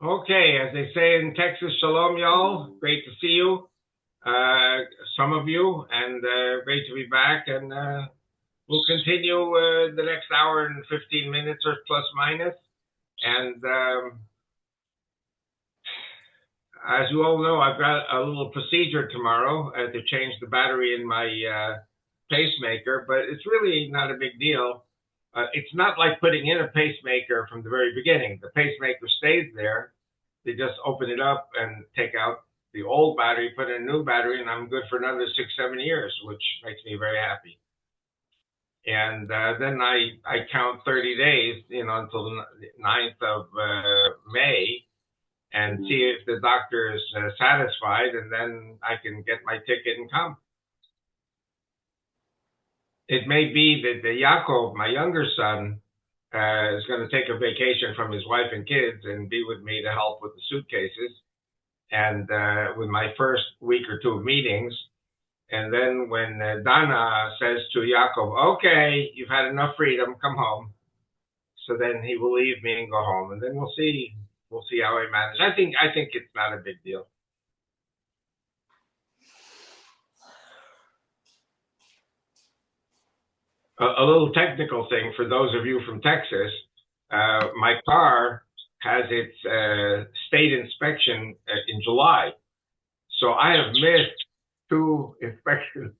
Okay, as they say in Texas, shalom, y'all. Great to see you, uh, some of you, and great to be back. And we'll continue the next hour and 15 minutes or plus minus. And as you all know, I've got a little procedure tomorrow to change the battery in my pacemaker, but it's really not a big deal. It's not like putting in a pacemaker from the very beginning. The pacemaker stays there. They just open it up and take out the old battery, put in a new battery, and I'm good for another 6, 7 years, which makes me very happy. And then I count 30 days, until the 9th of May, and see if the doctor is satisfied, and then I can get my ticket and come. It may be that Yaakov, my younger son, is going to take a vacation from his wife and kids and be with me to help with the suitcases and with my first week or two of meetings. And then when Dana says to Yaakov, okay, you've had enough freedom, come home. So then he will leave me and go home, and then we'll see how I manage. I think it's not a big deal. A little technical thing for those of you from Texas. My car has its state inspection in July. So I have missed 2 inspections.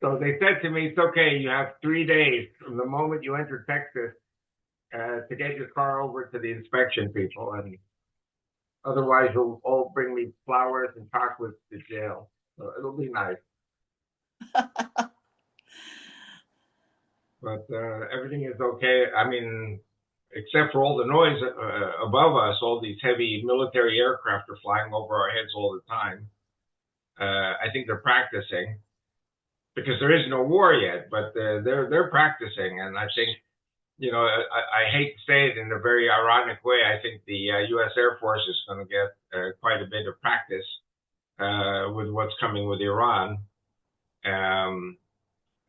So they said to me, it's okay, you have 3 days from the moment you enter Texas to get your car over to the inspection people. And otherwise, you'll all bring me flowers and chocolates to jail. So it'll be nice. But everything is okay. I mean, except for all the noise above us, all these heavy military aircraft are flying over our heads all the time. I think they're practicing because there is no war yet, but they're practicing, and I think, I hate to say it in a very ironic way, I think the U.S. Air Force is going to get quite a bit of practice with what's coming with Iran.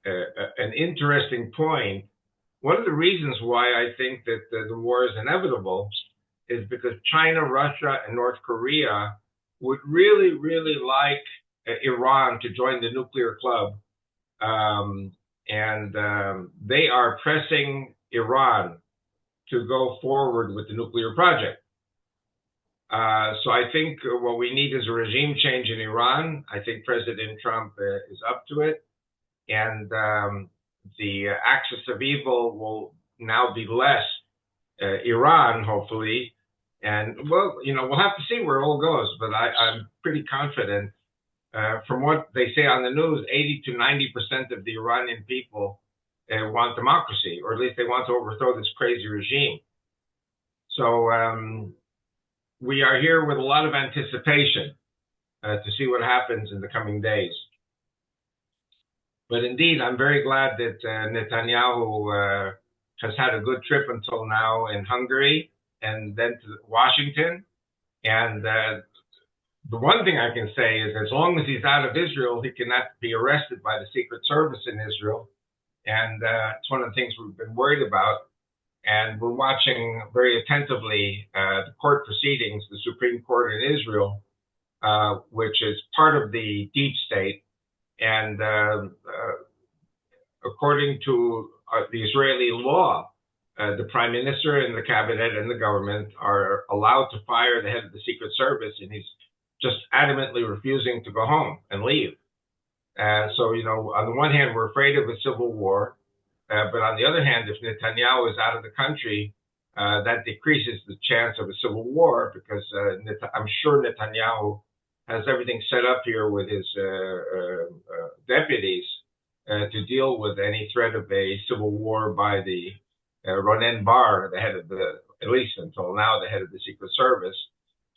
An interesting point. One of the reasons why I think that the war is inevitable is because China, Russia, and North Korea would really, really like Iran to join the nuclear club. They are pressing Iran to go forward with the nuclear project. So I think what we need is a regime change in Iran. I think President Trump is up to it. And the axis of evil will now be less Iran, hopefully. And, well, we'll have to see where it all goes. But I'm pretty confident. From what they say on the news, 80 to 90% of the Iranian people want democracy, or at least they want to overthrow this crazy regime. So we are here with a lot of anticipation to see what happens in the coming days. But indeed, I'm very glad that Netanyahu has had a good trip until now in Hungary and then to Washington. And the one thing I can say is as long as he's out of Israel, he cannot be arrested by the Secret Service in Israel. And it's one of the things we've been worried about. And we're watching very attentively the court proceedings, the Supreme Court in Israel, which is part of the deep state. And according to the Israeli law, the prime minister and the cabinet and the government are allowed to fire the head of the Secret Service, and he's just adamantly refusing to go home and leave. So, on the one hand, we're afraid of a civil war, but on the other hand, if Netanyahu is out of the country, that decreases the chance of a civil war because I'm sure Netanyahu has everything set up here with his deputies to deal with any threat of a civil war by the Ronen Bar, the head of at least until now, the head of the Secret Service.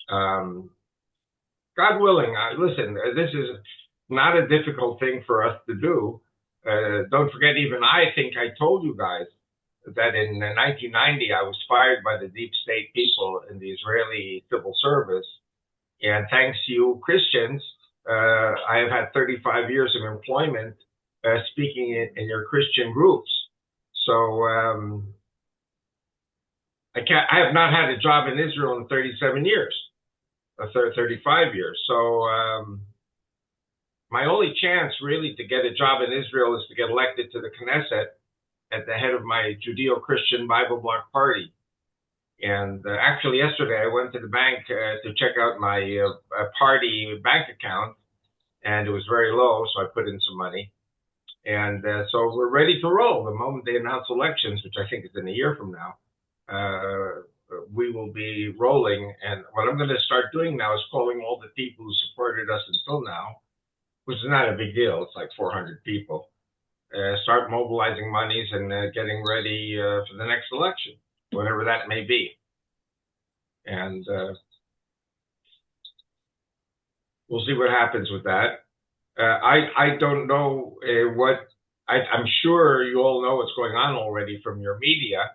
God willing, listen, this is not a difficult thing for us to do. Don't forget, even I think I told you guys that in 1990, I was fired by the deep state people in the Israeli civil service. And thanks to you Christians, I have had 35 years of employment speaking in your Christian groups. So I have not had a job in Israel in 37 years, 35 years. So my only chance really to get a job in Israel is to get elected to the Knesset at the head of my Judeo-Christian Bible Bloc party. And actually, yesterday I went to the bank to check out my party bank account, and it was very low, so I put in some money. And so we're ready to roll. The moment they announce elections, which I think is in a year from now, we will be rolling. And what I'm going to start doing now is calling all the people who supported us until now, which is not a big deal. It's like 400 people. Start mobilizing monies and getting ready for the next election, whatever that may be. And we'll see what happens with that. I don't know I'm sure you all know what's going on already from your media,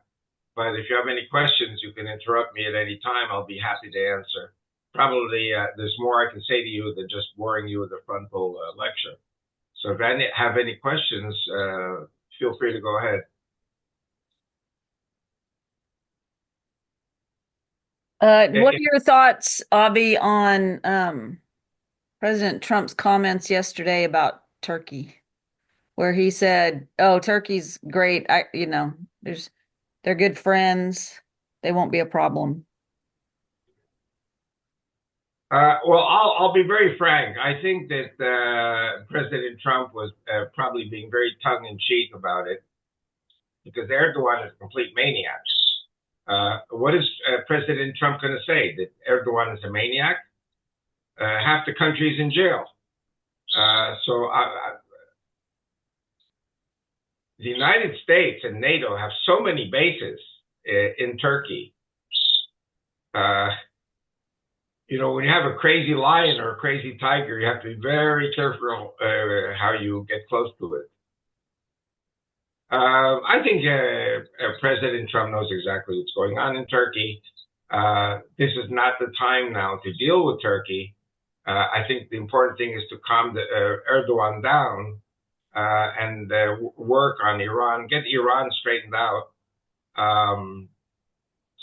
but if you have any questions, you can interrupt me at any time. I'll be happy to answer. Probably there's more I can say to you than just boring you with a frontal lecture. So if you have any questions, feel free to go ahead. What are your thoughts, Avi, on President Trump's comments yesterday about Turkey, where he said, "Oh, Turkey's great. They're good friends. They won't be a problem." Well, I'll be very frank. I think that President Trump was probably being very tongue-in-cheek about it because Erdogan is a complete maniac. What is President Trump going to say? That Erdogan is a maniac? Half the country's in jail. The United States and NATO have so many bases in Turkey. When you have a crazy lion or a crazy tiger, you have to be very careful how you get close to it. I think President Trump knows exactly what's going on in Turkey. This is not the time now to deal with Turkey. I think the important thing is to calm Erdogan down and work on Iran, get Iran straightened out,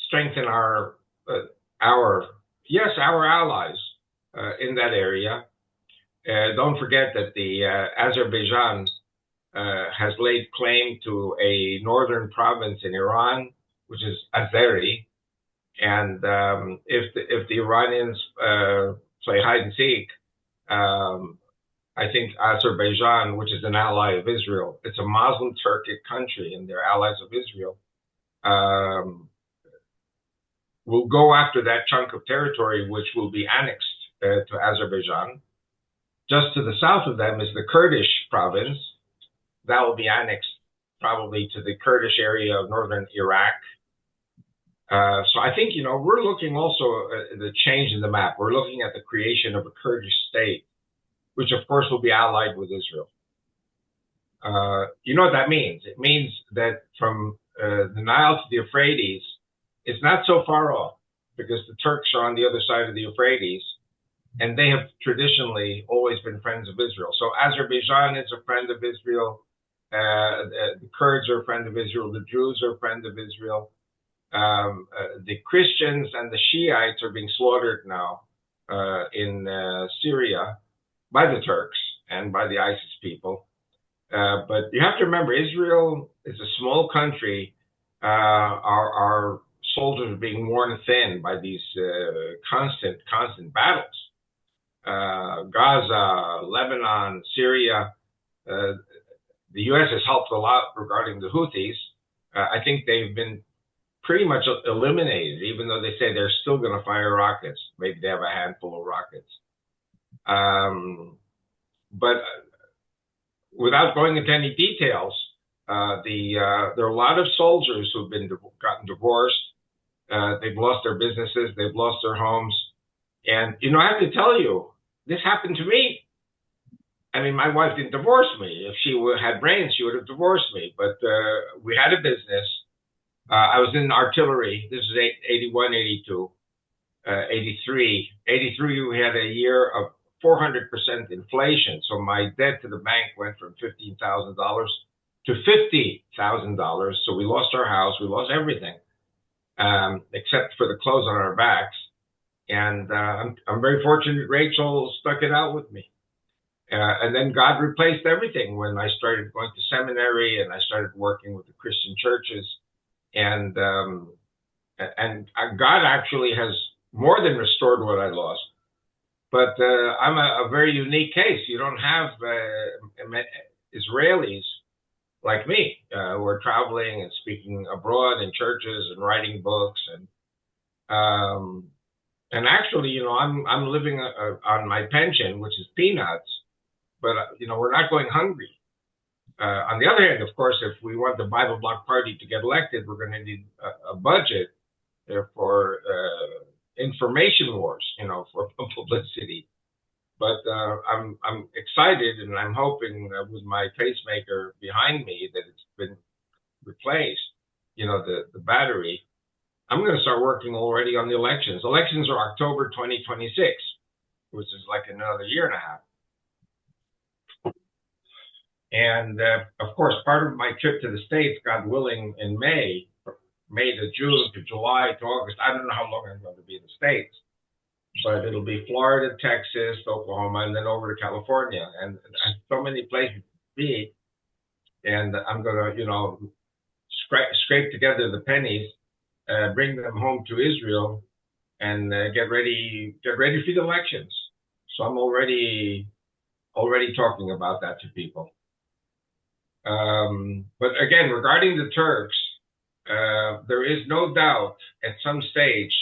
strengthen our allies in that area. Don't forget that the Azerbaijan has laid claim to a northern province in Iran, which is Azeri. And if the Iranians play hide and seek, I think Azerbaijan, which is an ally of Israel, it's a Muslim Turkic country and they're allies of Israel, will go after that chunk of territory which will be annexed to Azerbaijan. Just to the south of them is the Kurdish province. That will be annexed probably to the Kurdish area of northern Iraq. So I think, we're looking also at the change in the map. We're looking at the creation of a Kurdish state, which of course will be allied with Israel. You know what that means? It means that from the Nile to the Euphrates, it's not so far off because the Turks are on the other side of the Euphrates and they have traditionally always been friends of Israel. So Azerbaijan is a friend of Israel. The Kurds are a friend of Israel. The Druze are a friend of Israel. The Christians and the Shiites are being slaughtered now in Syria by the Turks and by the ISIS people. But you have to remember, Israel is a small country. Our soldiers are being worn thin by these constant battles. Gaza, Lebanon, Syria. The U.S. has helped a lot regarding the Houthis. I think they've been pretty much eliminated, even though they say they're still going to fire rockets. Maybe they have a handful of rockets. But without going into any details, there are a lot of soldiers who've gotten divorced. They've lost their businesses. They've lost their homes. And, I have to tell you, this happened to me. I mean, my wife didn't divorce me. If she had brains, she would have divorced me. But we had a business. I was in artillery. This is 81, 82, 83. 83, we had a year of 400% inflation. So my debt to the bank went from $15,000 to $50,000. So we lost our house. We lost everything. except for the clothes on our backs. And I'm very fortunate Rachel stuck it out with me. And then God replaced everything when I started going to seminary and I started working with the Christian churches. And God actually has more than restored what I lost. But I'm a very unique case. You don't have Israelis like me who are traveling and speaking abroad in churches and writing books and actually, I'm living on my pension, which is peanuts. But we're not going hungry. On the other hand, of course, if we want the Bible Block Party to get elected, we're going to need a budget for information wars, for publicity. But I'm excited, and I'm hoping with my pacemaker behind me that it's been replaced. The battery. I'm going to start working already on the elections. Elections are October 2026, which is like another year and a half. And of course, part of my trip to the States, God willing, in May to June to July to August, I don't know how long I'm going to be in the States, but it'll be Florida, Texas, Oklahoma, and then over to California. And so many places to be. And I'm going to, scrape together the pennies, bring them home to Israel, and get ready for the elections. So I'm already talking about that to people. But again, regarding the Turks, there is no doubt at some stage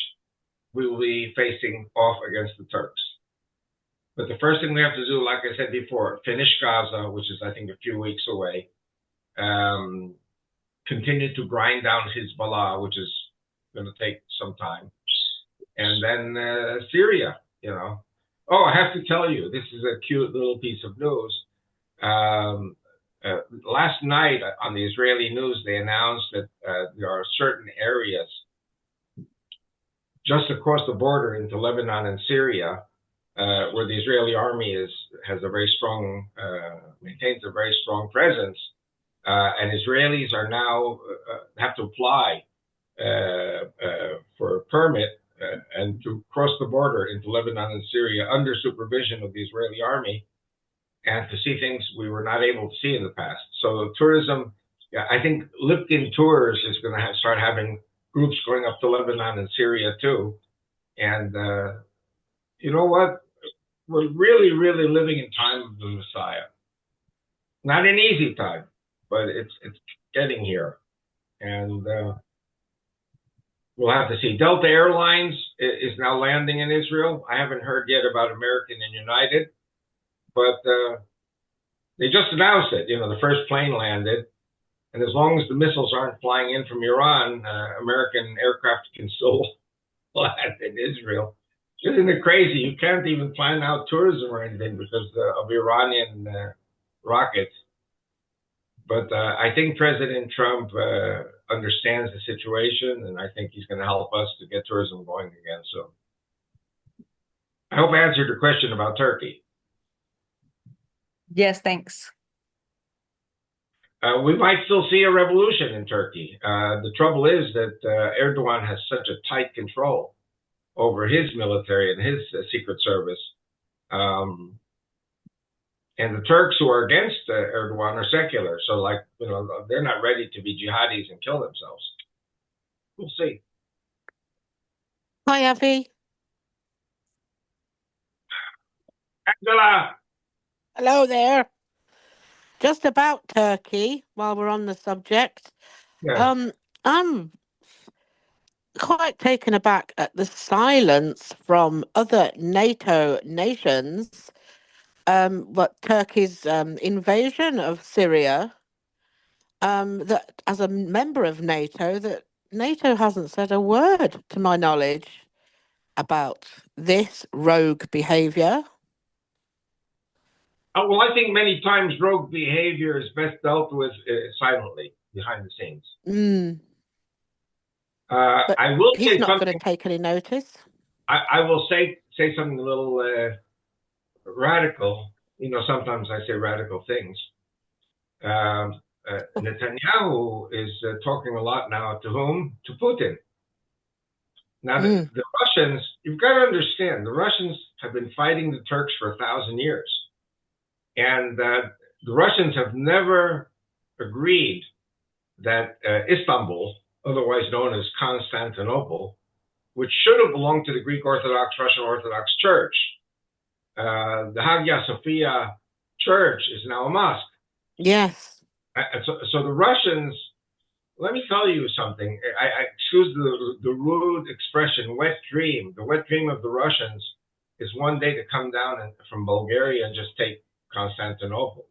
we will be facing off against the Turks. But the first thing we have to do, like I said before, finish Gaza, which is, I think, a few weeks away. Continue to grind down Hezbollah, which is going to take some time. And then Syria, Oh, I have to tell you, this is a cute little piece of news. Last night on the Israeli news, they announced that there are certain areas just across the border into Lebanon and Syria where the Israeli army maintains a very strong presence, and Israelis are now have to apply for a permit and to cross the border into Lebanon and Syria under supervision of the Israeli army, and to see things we were not able to see in the past. So tourism, I think Lipkin Tours is going to start having groups going up to Lebanon and Syria too. And you know what? We're really, really living in time of the Messiah. Not an easy time, but it's getting here. And we'll have to see. Delta Airlines is now landing in Israel. I haven't heard yet about American and United. But they just announced it. The first plane landed. And as long as the missiles aren't flying in from Iran, American aircraft can still land in Israel. Isn't it crazy? You can't even plan out tourism or anything because of Iranian rockets. But I think President Trump understands the situation, and I think he's going to help us to get tourism going again soon. I hope I answered your question about Turkey. Yes, thanks. We might still see a revolution in Turkey. The trouble is that Erdogan has such a tight control over his military and his secret service. And the Turks who are against Erdogan are secular. So, they're not ready to be jihadis and kill themselves. We'll see. Hi, Avi. Angela! Hello there. Just about Turkey, while we're on the subject. Yeah. I'm quite taken aback at the silence from other NATO nations, what Turkey's invasion of Syria, that as a member of NATO, that NATO hasn't said a word, to my knowledge, about this rogue behaviour. Well, I think many times rogue behavior is best dealt with silently, behind the scenes. I will he's say not something. going to take any notice. I will say something a little radical. Sometimes I say radical things. Netanyahu is talking a lot now to whom? To Putin. Now, the Russians, you've got to understand, the Russians have been fighting the Turks for 1,000 years. And the Russians have never agreed that Istanbul, otherwise known as Constantinople, which should have belonged to the Greek Orthodox, Russian Orthodox Church, the Hagia Sophia Church is now a mosque. Yes. So the Russians, let me tell you something. I excuse the rude expression, wet dream. The wet dream of the Russians is one day to come down from Bulgaria and just take Constantinople.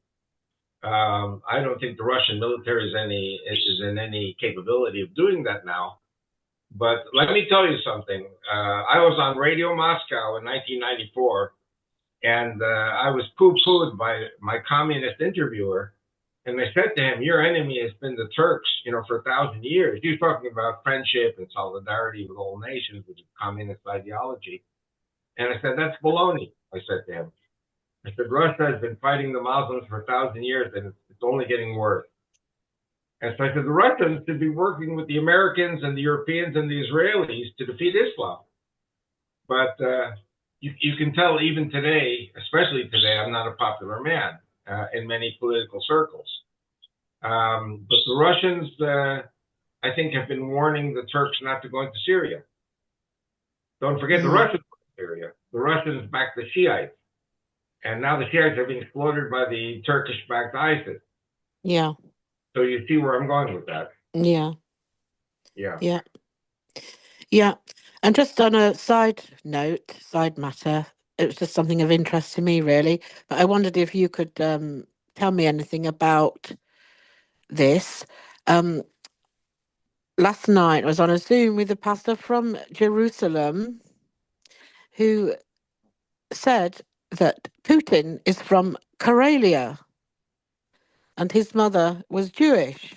I don't think the Russian military is in any capability of doing that now. But let me tell you something. I was on Radio Moscow in 1994, and I was poo-pooed by my communist interviewer. And I said to him, your enemy has been the Turks, for 1,000 years. He was talking about friendship and solidarity with all nations, which is communist ideology. And I said, that's baloney, I said to him. I said, Russia has been fighting the Muslims for 1,000 years, and it's only getting worse. And so I said, the Russians should be working with the Americans and the Europeans and the Israelis to defeat Islam. But you can tell even today, especially today, I'm not a popular man in many political circles. But the Russians, I think, have been warning the Turks not to go into Syria. Don't forget the Russians in Syria. The Russians backed the Shiites. And now the Shiites are being slaughtered by the Turkish-backed ISIS. Yeah. So you see where I'm going with that. Yeah. Yeah. Yeah. Yeah. And just on a side matter, it was just something of interest to me, really. But I wondered if you could tell me anything about this. Last night I was on a Zoom with a pastor from Jerusalem who said that Putin is from Karelia and his mother was Jewish.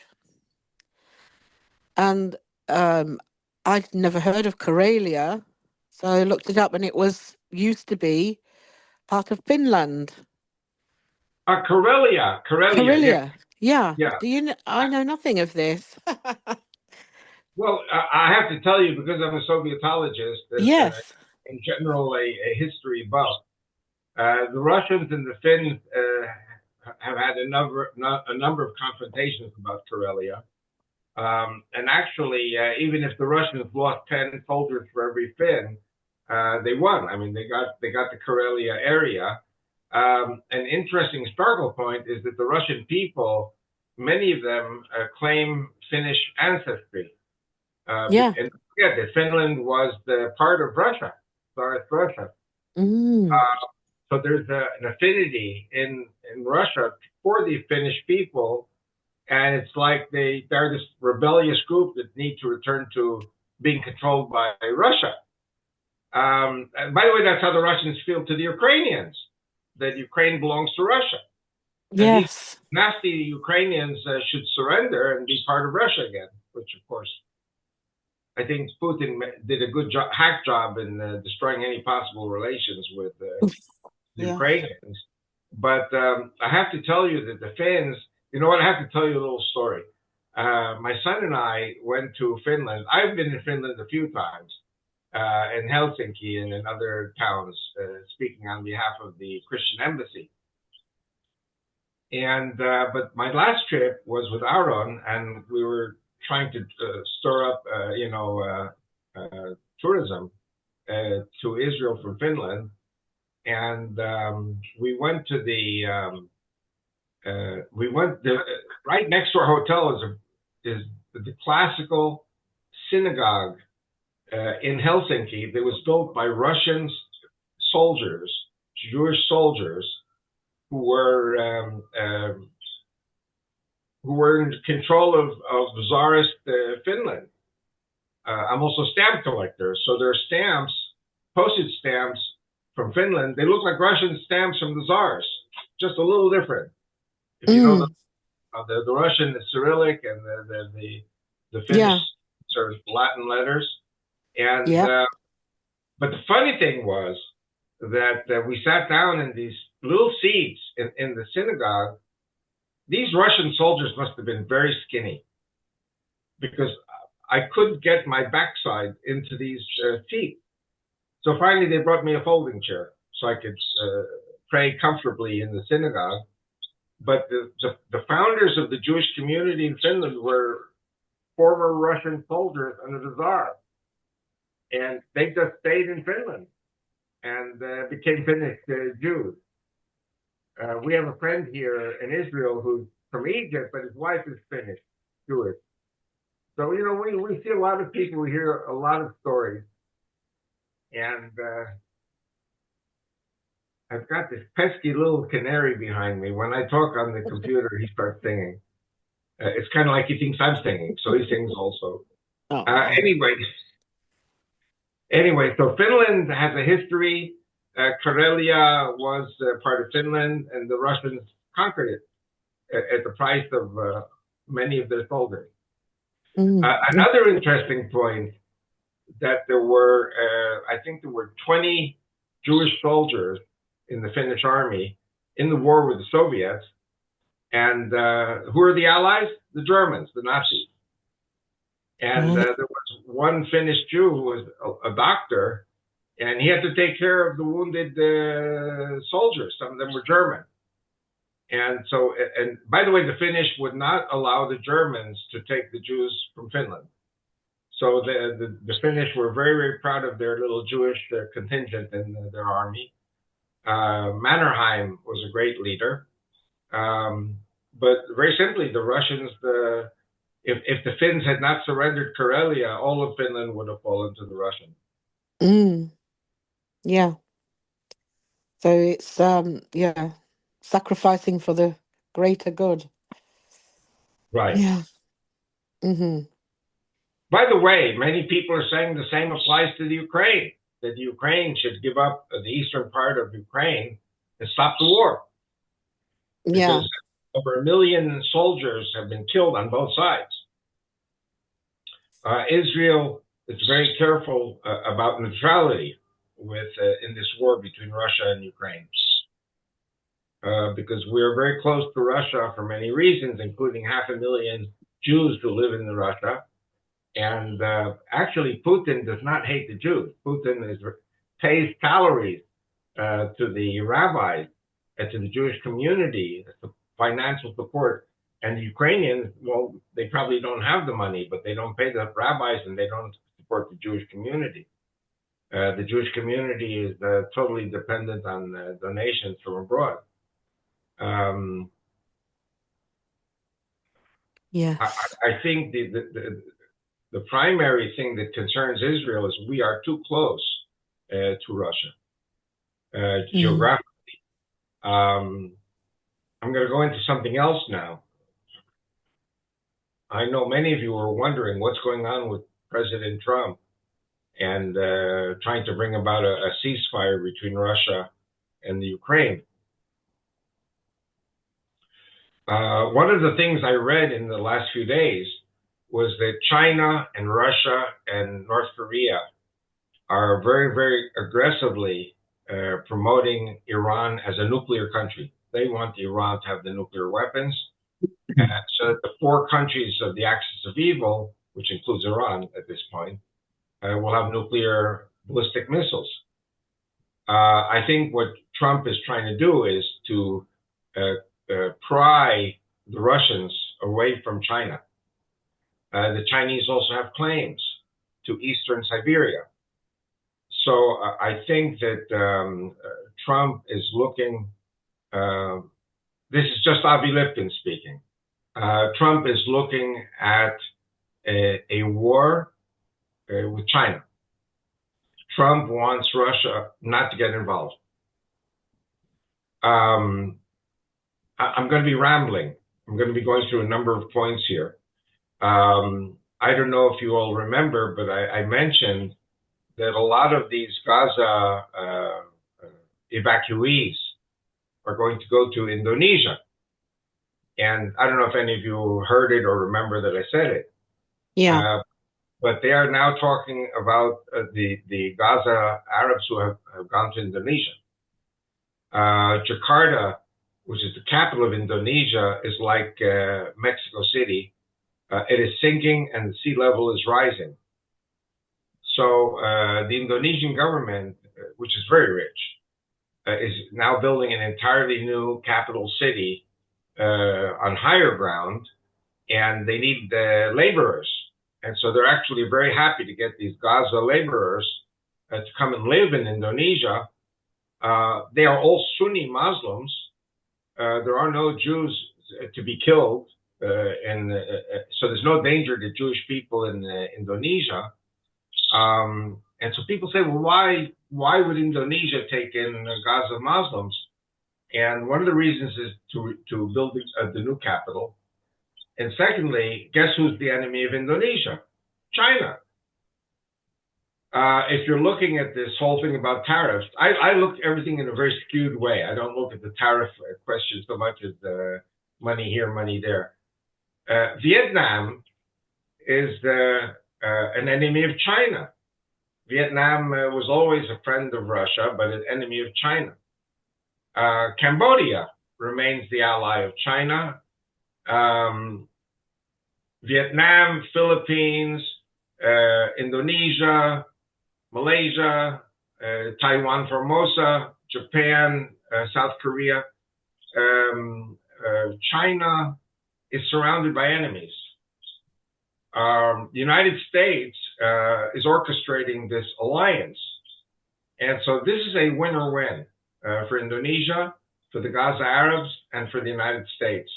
And I'd never heard of Karelia, so I looked it up, and it used to be part of Finland. Karelia. Karelia. Yeah. Yeah. Do you know? I know nothing of this. Well, I have to tell you, because I'm a Sovietologist, and Yes. in general a history buff, the Russians and the Finns have had a number of confrontations about Karelia. And actually, even if the Russians lost 10 soldiers for every Finn, they won. I mean, they got the Karelia area. An interesting historical point is that the Russian people, many of them claim Finnish ancestry. Yeah. And yeah, that Finland was the part of Russia, Tsarist Russia. So there's an affinity in Russia for the Finnish people. And it's like they're this rebellious group that need to return to being controlled by Russia. And by the way, that's how the Russians feel to the Ukrainians, that Ukraine belongs to Russia. Yes. And these nasty Ukrainians should surrender and be part of Russia again, which, of course, I think Putin did a good hack job in destroying any possible relations with the Ukrainians. But I have to tell you that the Finns, you know what? I have to tell you a little story. My son and I went to Finland. I've been in Finland a few times, in Helsinki and in other towns, speaking on behalf of the Christian embassy. And but my last trip was with Aaron, and we were trying to stir up, tourism to Israel from Finland. And we went to right next to our hotel is the classical synagogue in Helsinki that was built by Russian soldiers, Jewish soldiers, who were in control of Tsarist Finland. I'm also a stamp collector, so there are stamps, postage stamps from Finland. They look like Russian stamps from the Tsars, just a little different. If you know the Russian, the Cyrillic, and the Finnish sort of Latin letters. And but the funny thing was that we sat down in these little seats in the synagogue. These Russian soldiers must have been very skinny, because I couldn't get my backside into these seats. So finally, they brought me a folding chair so I could pray comfortably in the synagogue. But the founders of the Jewish community in Finland were former Russian soldiers under the Tsar. And they just stayed in Finland and became Finnish Jews. We have a friend here in Israel who's from Egypt, but his wife is Finnish, Jewish. So, you know, we see a lot of people, we hear a lot of stories. And I've got this pesky little canary behind me. When I talk on the computer, he starts singing. It's kind of like he thinks I'm singing, so he sings also. Oh. Anyway, so Finland has a history. Karelia was part of Finland, and the Russians conquered it at the price of many of their soldiers. Another interesting point that there were, I think there were 20 Jewish soldiers in the Finnish army in the war with the Soviets. And who are the allies? The Germans, the Nazis. And there was one Finnish Jew who was a doctor, and he had to take care of the wounded soldiers. Some of them were German. And so, and by the way, the Finnish would not allow the Germans to take the Jews from Finland. So the Finnish were very, very proud of their little Jewish contingent in their army. Mannerheim was a great leader. But very simply, the Russians, if the Finns had not surrendered Karelia, all of Finland would have fallen to the Russians. Yeah. So it's sacrificing for the greater good. Right. Yeah. By the way, many people are saying the same applies to the Ukraine, that the Ukraine should give up the eastern part of Ukraine and stop the war. Yeah. Because over 1 million soldiers have been killed on both sides. Israel is very careful about neutrality in this war between Russia and Ukraine. Because we're very close to Russia for many reasons, including 500,000 Jews who live in Russia. And actually, Putin does not hate the Jews. Putin pays salaries to the rabbis and to the Jewish community, financial support. And the Ukrainians, well, they probably don't have the money, but they don't pay the rabbis and they don't support the Jewish community. The Jewish community is totally dependent on donations from abroad. Yes. I think the primary thing that concerns Israel is we are too close to Russia geographically. I'm going to go into something else now. I know many of you are wondering what's going on with President Trump and trying to bring about a ceasefire between Russia and the Ukraine. One of the things I read in the last few days was that China and Russia and North Korea are very, very aggressively promoting Iran as a nuclear country. They want Iran to have the nuclear weapons. So that the 4 countries of the axis of evil, which includes Iran at this point, will have nuclear ballistic missiles. I think what Trump is trying to do is to pry the Russians away from China. The Chinese also have claims to eastern Siberia. So I think that Trump is looking, this is just Avi Lipkin speaking. Trump is looking at a war with China. Trump wants Russia not to get involved. I'm going to be rambling. I'm going to be going through a number of points here. I don't know if you all remember, but I mentioned that a lot of these Gaza evacuees are going to go to Indonesia. And I don't know if any of you heard it or remember that I said it. Yeah. But they are now talking about the Gaza Arabs who have gone to Indonesia. Jakarta, which is the capital of Indonesia, is like Mexico City it is sinking and the sea level is rising. So the Indonesian government, which is very rich, is now building an entirely new capital city on higher ground, and they need laborers. And so they're actually very happy to get these Gaza laborers to come and live in Indonesia. They are all Sunni Muslims. There are no Jews to be killed, so there's no danger to Jewish people in Indonesia. And so people say, well, why would Indonesia take in Gaza Muslims? And one of the reasons is to build the new capital. And secondly, guess who's the enemy of Indonesia? China. If you're looking at this whole thing about tariffs, I look at everything in a very skewed way. I don't look at the tariff question so much as the money here, money there. Vietnam is an enemy of China. Vietnam was always a friend of Russia, but an enemy of China. Cambodia remains the ally of China. Vietnam, Philippines, Indonesia, Malaysia, Taiwan, Formosa, Japan, South Korea. China is surrounded by enemies. The United States is orchestrating this alliance. And so this is a win-win for Indonesia, for the Gaza Arabs, and for the United States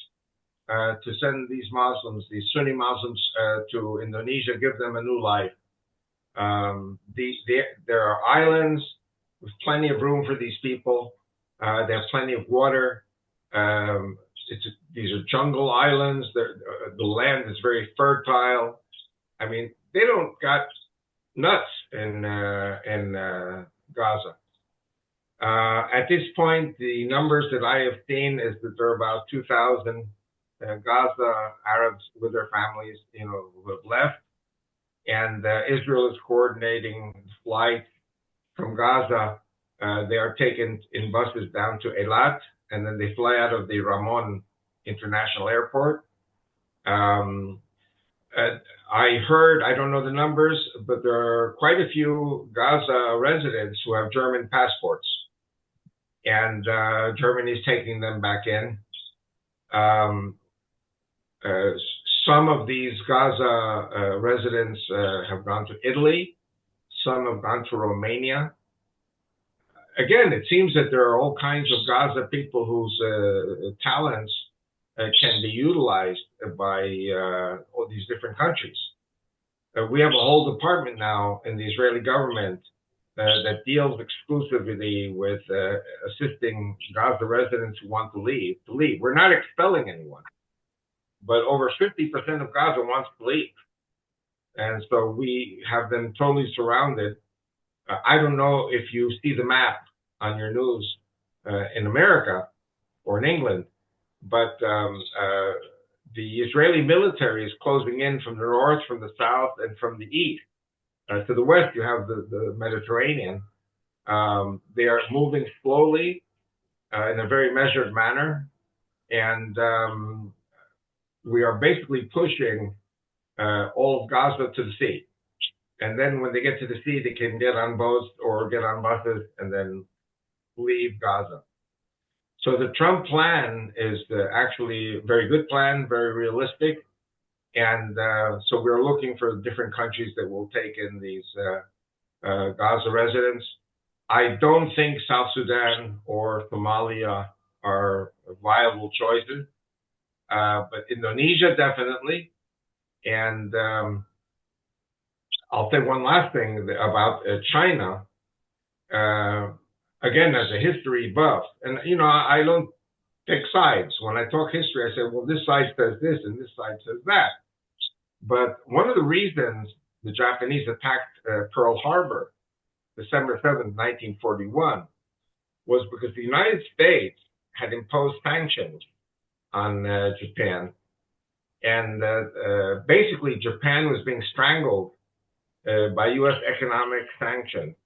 to send these Muslims, these Sunni Muslims, to Indonesia, give them a new life. There are islands with plenty of room for these people. They have plenty of water. These are jungle islands. The land is very fertile. I mean, they don't got nuts in Gaza. At this point, the numbers that I have seen is that there are about 2,000 Gaza Arabs with their families, who have left. And Israel is coordinating flights from Gaza. They are taken in buses down to Eilat, and then they fly out of the Ramon International Airport. I heard, I don't know the numbers, but there are quite a few Gaza residents who have German passports, and Germany is taking them back in. Some of these Gaza residents have gone to Italy. Some have gone to Romania. Again, it seems that there are all kinds of Gaza people whose talents can be utilized by all these different countries. We have a whole department now in the Israeli government that deals exclusively with assisting Gaza residents who want to leave. We're not expelling anyone, but over 50% of Gaza wants to leave. And so we have them totally surrounded. I don't know if you see the map on your news in America or in England, but the Israeli military is closing in from the north, from the south, and from the east. To the west, you have the Mediterranean. They are moving slowly in a very measured manner, and we are basically pushing all of Gaza to the sea. And then when they get to the sea, they can get on boats or get on buses and then leave Gaza. So the Trump plan is actually a very good plan, very realistic. And so we're looking for different countries that will take in these Gaza residents. I don't think South Sudan or Somalia are viable choices, but Indonesia definitely. And I'll say one last thing about China. Again, as a history buff, and I don't take sides. When I talk history, I say, well, this side says this and this side says that. But one of the reasons the Japanese attacked Pearl Harbor, December 7th, 1941, was because the United States had imposed sanctions on Japan. And basically, Japan was being strangled by U.S. economic sanctions.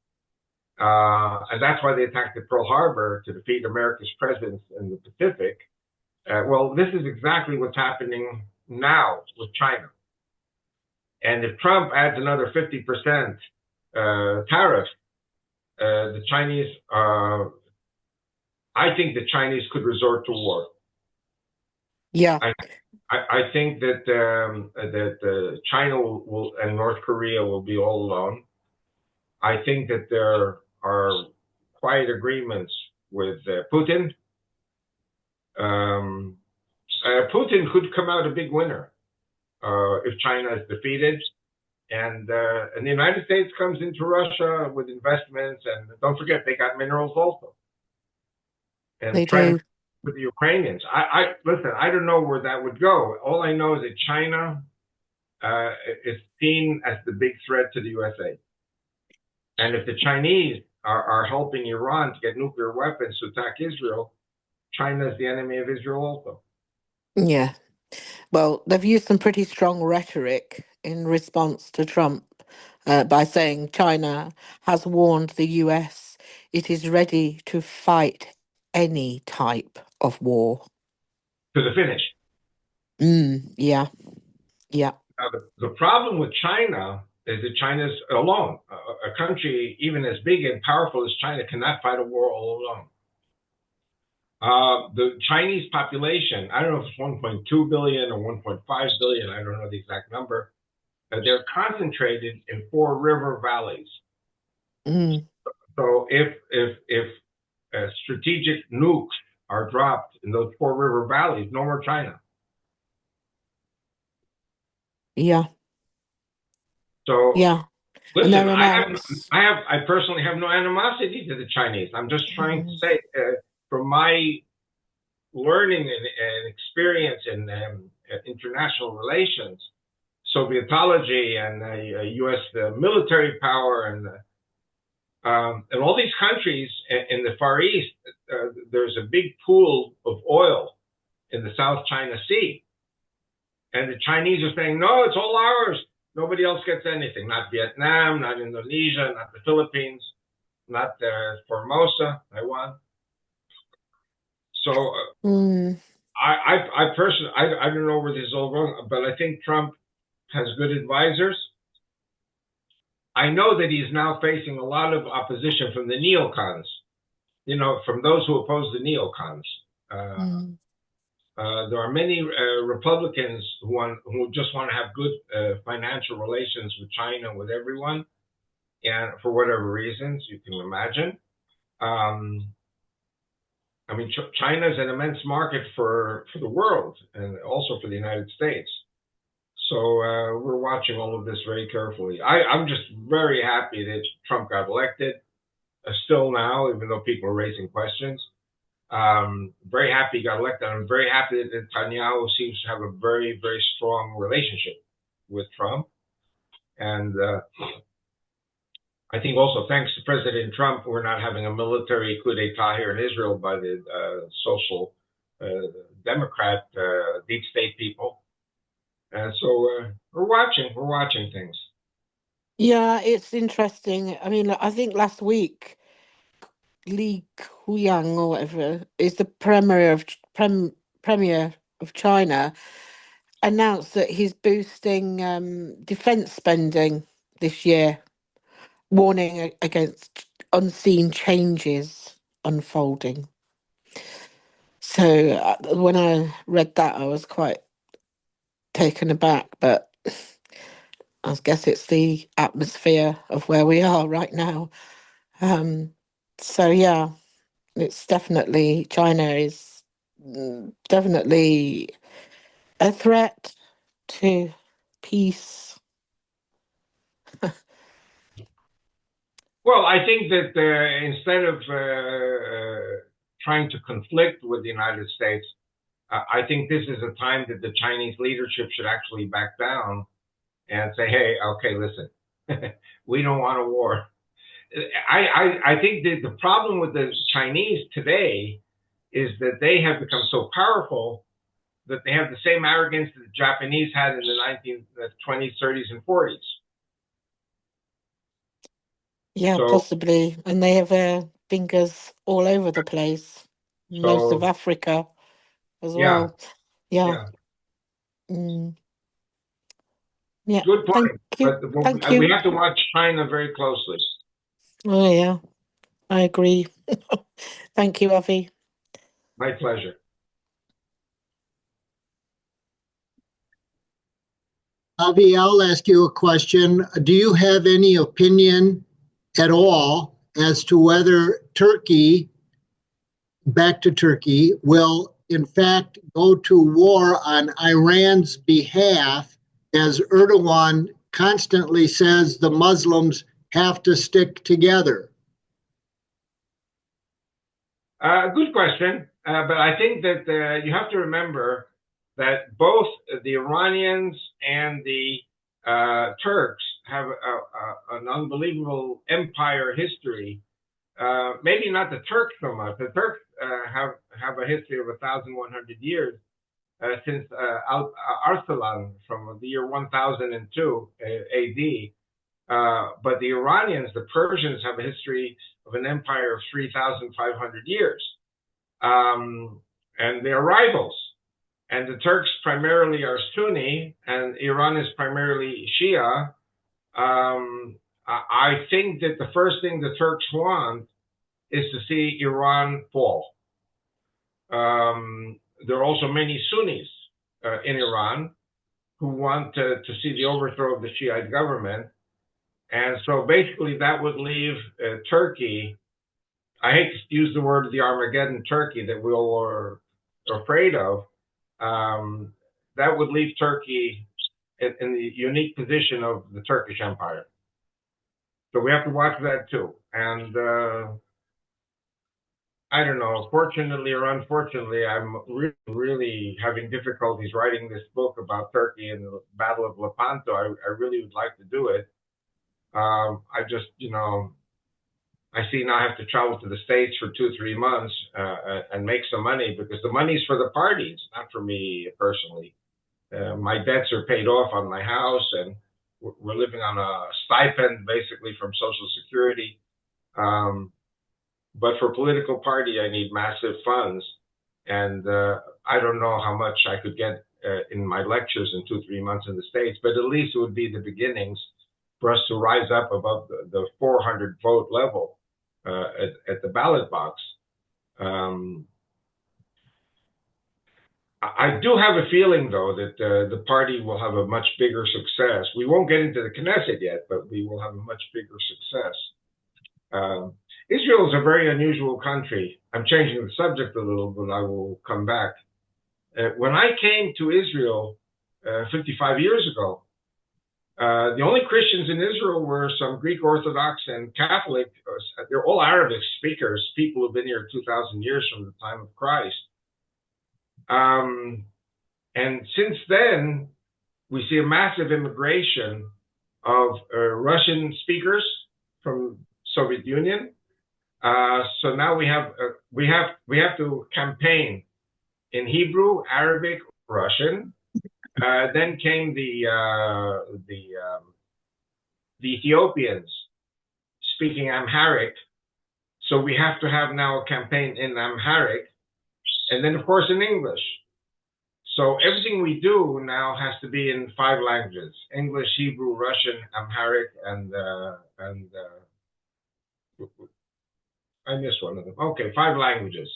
And that's why they attacked at Pearl Harbor, to defeat America's presence in the Pacific. Well, this is exactly what's happening now with China. And if Trump adds another 50% tariff, the Chinese, I think the Chinese could resort to war. Yeah. I think that China will and North Korea will be all alone. I think that there are quiet agreements with Putin. Putin could come out a big winner if China is defeated, and the United States comes into Russia with investments, and don't forget they got minerals also, and They friends do. with the Ukrainians. Listen. I don't know where that would go. All I know is that China is seen as the big threat to the USA, and if the Chinese are helping Iran to get nuclear weapons to attack Israel, China is the enemy of Israel also. Yeah. Well, they've used some pretty strong rhetoric in response to Trump by saying China has warned the US it is ready to fight any type of war. To the finish. Yeah. Now, the problem with China is that China's alone. A country even as big and powerful as China cannot fight a war all alone. The Chinese population, I don't know if it's 1.2 billion or 1.5 billion, I don't know the exact number. They're concentrated in 4 river valleys. So if strategic nukes are dropped in those 4 river valleys, no more China. Yeah. So yeah. listen, I personally have no animosity to the Chinese. I'm just trying to say, from my learning and experience in international relations, Sovietology and U.S. Military power and all these countries in the Far East, there's a big pool of oil in the South China Sea. And the Chinese are saying, no, it's all ours. Nobody else gets anything. Not Vietnam, not Indonesia, not the Philippines, not Formosa, Taiwan. So I personally, I don't know where this is all going, but I think Trump has good advisors. I know that he's now facing a lot of opposition from the neocons, from those who oppose the neocons. There are many Republicans who just want to have good financial relations with China, with everyone, and for whatever reasons you can imagine. I mean, China is an immense market for the world and also for the United States. So we're watching all of this very carefully. I'm just very happy that Trump got elected, still now, even though people are raising questions. Very happy he got elected. I'm very happy that Netanyahu seems to have a very, very strong relationship with Trump. And I think also thanks to President Trump, we're not having a military coup d'etat here in Israel by the social Democrat deep state people. And so we're watching things. Yeah, it's interesting. I mean, I think last week, Li Kuyang or whatever is the premier of China, announced that he's boosting defense spending this year, warning against unseen changes unfolding. So when I read that, I was quite taken aback, but I guess it's the atmosphere of where we are right now. So yeah, it's definitely, China is definitely a threat to peace. Well, I think that instead of trying to conflict with the United States, I think this is a time that the Chinese leadership should actually back down and say, hey, okay, listen, we don't want a war. I think that the problem with the Chinese today is that they have become so powerful that they have the same arrogance that the Japanese had in the 1920s, 30s, and 40s. Yeah, So, possibly. And they have fingers all over the place, most of Africa as well. Yeah. Mm. Yeah. Good Thank point. you. But Thank we you. have to watch China very closely. Oh, yeah, I agree. Thank you, Avi. My pleasure. Avi, I'll ask you a question. Do you have any opinion at all as to whether Turkey, back to Turkey, will in fact go to war on Iran's behalf, as Erdogan constantly says the Muslims have to stick together? Good question. But I think that you have to remember that both the Iranians and the Turks have an unbelievable empire history. Maybe not the Turks so much. The Turks have a history of 1,100 years since Arsalan from the year 1002 AD. But the Iranians, the Persians, have a history of an empire of 3,500 years. And they're rivals. And the Turks primarily are Sunni, and Iran is primarily Shia. I think that the first thing the Turks want is to see Iran fall. There are also many Sunnis in Iran who want to see the overthrow of the Shiite government. And so basically that would leave Turkey, I hate to use the word the Armageddon Turkey that we all are afraid of, that would leave Turkey in the unique position of the Turkish Empire. So we have to watch that too. And I don't know, fortunately or unfortunately, I'm really having difficulties writing this book about Turkey and the Battle of Lepanto. I really would like to do it. I just, I see now I have to travel to the States for 2-3 months and make some money, because the money's for the parties, not for me personally. My debts are paid off on my house, and we're living on a stipend basically from Social Security. But for political party, I need massive funds, and I don't know how much I could get in my lectures in 2-3 months in the States, but at least it would be the beginnings for us to rise up above the 400 vote level at the ballot box. I do have a feeling, though, that the party will have a much bigger success. We won't get into the Knesset yet, but we will have a much bigger success. Israel is a very unusual country. I'm changing the subject a little, but I will come back. When I came to Israel 55 years ago, the only Christians in Israel were some Greek Orthodox and Catholic. They're all Arabic speakers, people who've been here 2,000 years from the time of Christ. And since then, we see a massive immigration of Russian speakers from Soviet Union. So now we have to campaign in Hebrew, Arabic, Russian. Then came the Ethiopians speaking Amharic. So we have to have now a campaign in Amharic, and then of course in English. So everything we do now has to be in 5 languages: English, Hebrew, Russian, Amharic, and I missed one of them. Okay, 5 languages.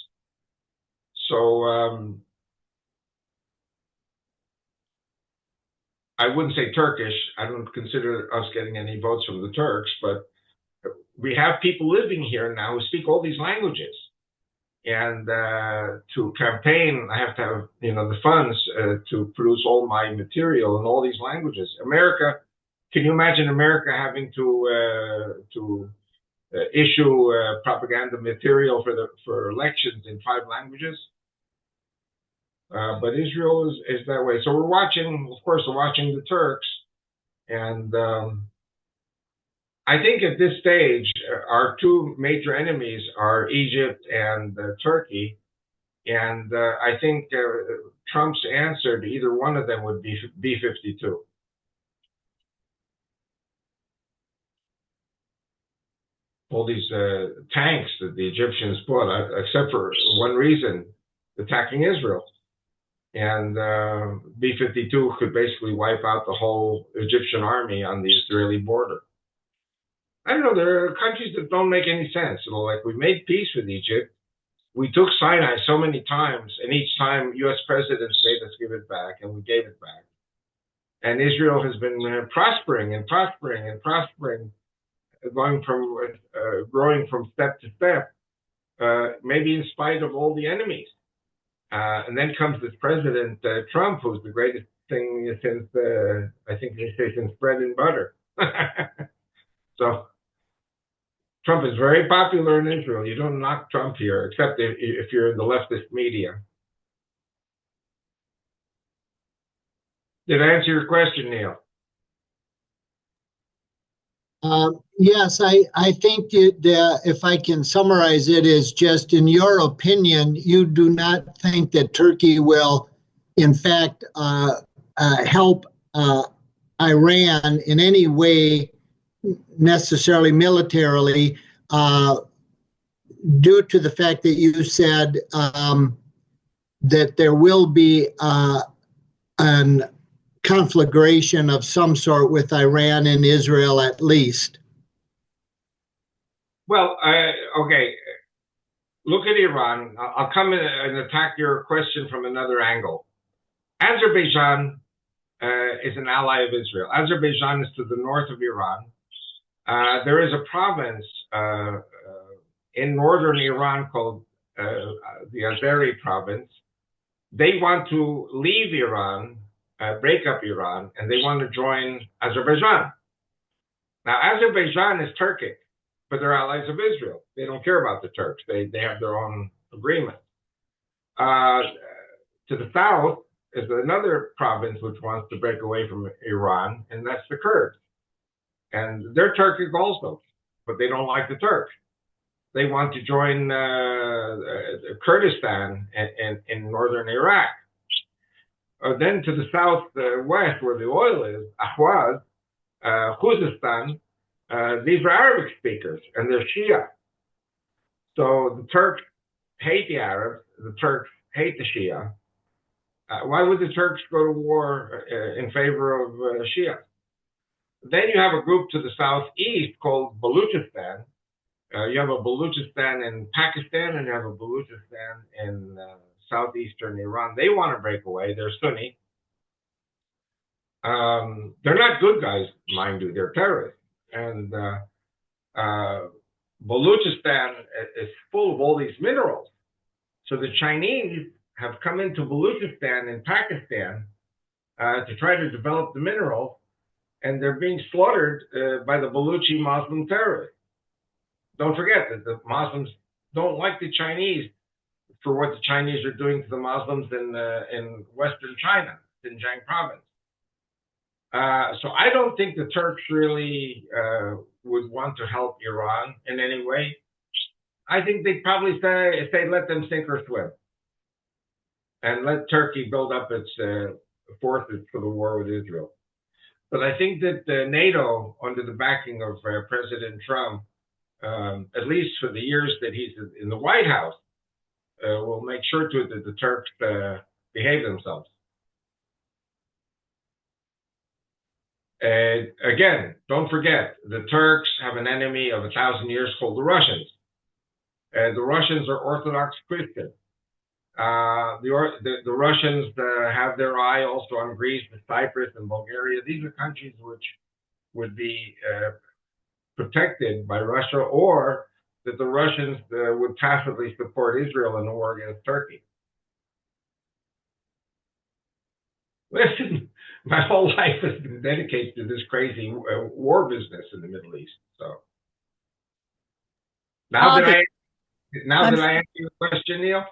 So I wouldn't say Turkish. I don't consider us getting any votes from the Turks, but we have people living here now who speak all these languages. And to campaign, I have to have the funds to produce all my material in all these languages. America, can you imagine America having to issue propaganda material for elections in 5 languages? But Israel is that way. So we're watching, of course, we're watching the Turks, and I think at this stage, our 2 major enemies are Egypt and Turkey. And I think Trump's answer to either one of them would be B-52. All these tanks that the Egyptians bought, except for one reason, attacking Israel. And B-52 could basically wipe out the whole Egyptian army on the Israeli border. I don't know, there are countries that don't make any sense. Like we made peace with Egypt. We took Sinai so many times, and each time U.S. presidents made us give it back, and we gave it back. And Israel has been prospering and prospering and prospering, going from growing from step to step, maybe in spite of all the enemies. And then comes this President Trump, who's the greatest thing since, I think they say, since bread and butter. So Trump is very popular in Israel. You don't knock Trump here, except if you're in the leftist media. Did I answer your question, Neil? Yes, I think that if I can summarize it, is just in your opinion, you do not think that Turkey will, in fact, help Iran in any way, necessarily militarily, due to the fact that you said that there will be an conflagration of some sort with Iran and Israel, at least. Well, okay. Look at Iran. I'll come in and attack your question from another angle. Azerbaijan is an ally of Israel. Azerbaijan is to the north of Iran. There is a province in northern Iran called the Azeri province. They want to leave Iran, break up Iran, and they want to join Azerbaijan. Now, Azerbaijan is Turkic, but they're allies of Israel. They don't care about the Turks. They have their own agreement. To the south is another province which wants to break away from Iran, and that's the Kurds. And they're Turkic also, but they don't like the Turks. They want to join Kurdistan in northern Iraq. Then to the southwest, where the oil is, Ahwaz, Khuzestan, these are Arabic speakers, and they're Shia. So the Turks hate the Arabs, the Turks hate the Shia. Why would the Turks go to war in favor of Shia? Then you have a group to the southeast called Baluchistan. You have a Baluchistan in Pakistan, and you have a Baluchistan in southeastern Iran. They want to break away. They're Sunni. They're not good guys, mind you. They're terrorists. And Baluchistan is full of all these minerals. So the Chinese have come into Baluchistan in Pakistan to try to develop the minerals, and they're being slaughtered by the Baluchi Muslim terrorists. Don't forget that the Muslims don't like the Chinese for what the Chinese are doing to the Muslims in Western China, Xinjiang province. So I don't think the Turks really would want to help Iran in any way. I think they'd probably say let them sink or swim, and let Turkey build up its forces for the war with Israel. But I think that NATO, under the backing of President Trump, at least for the years that he's in the White House, will make sure that the Turks behave themselves. Again, don't forget, the Turks have an enemy of 1,000 years called the Russians. The Russians are Orthodox Christian. The Russians have their eye also on Greece and Cyprus and Bulgaria. These are countries which would be protected by Russia, or that the Russians would tacitly support Israel in the war against Turkey. Listen, my whole life has been dedicated to this crazy war business in the Middle East. So now that I answer your question, Neil?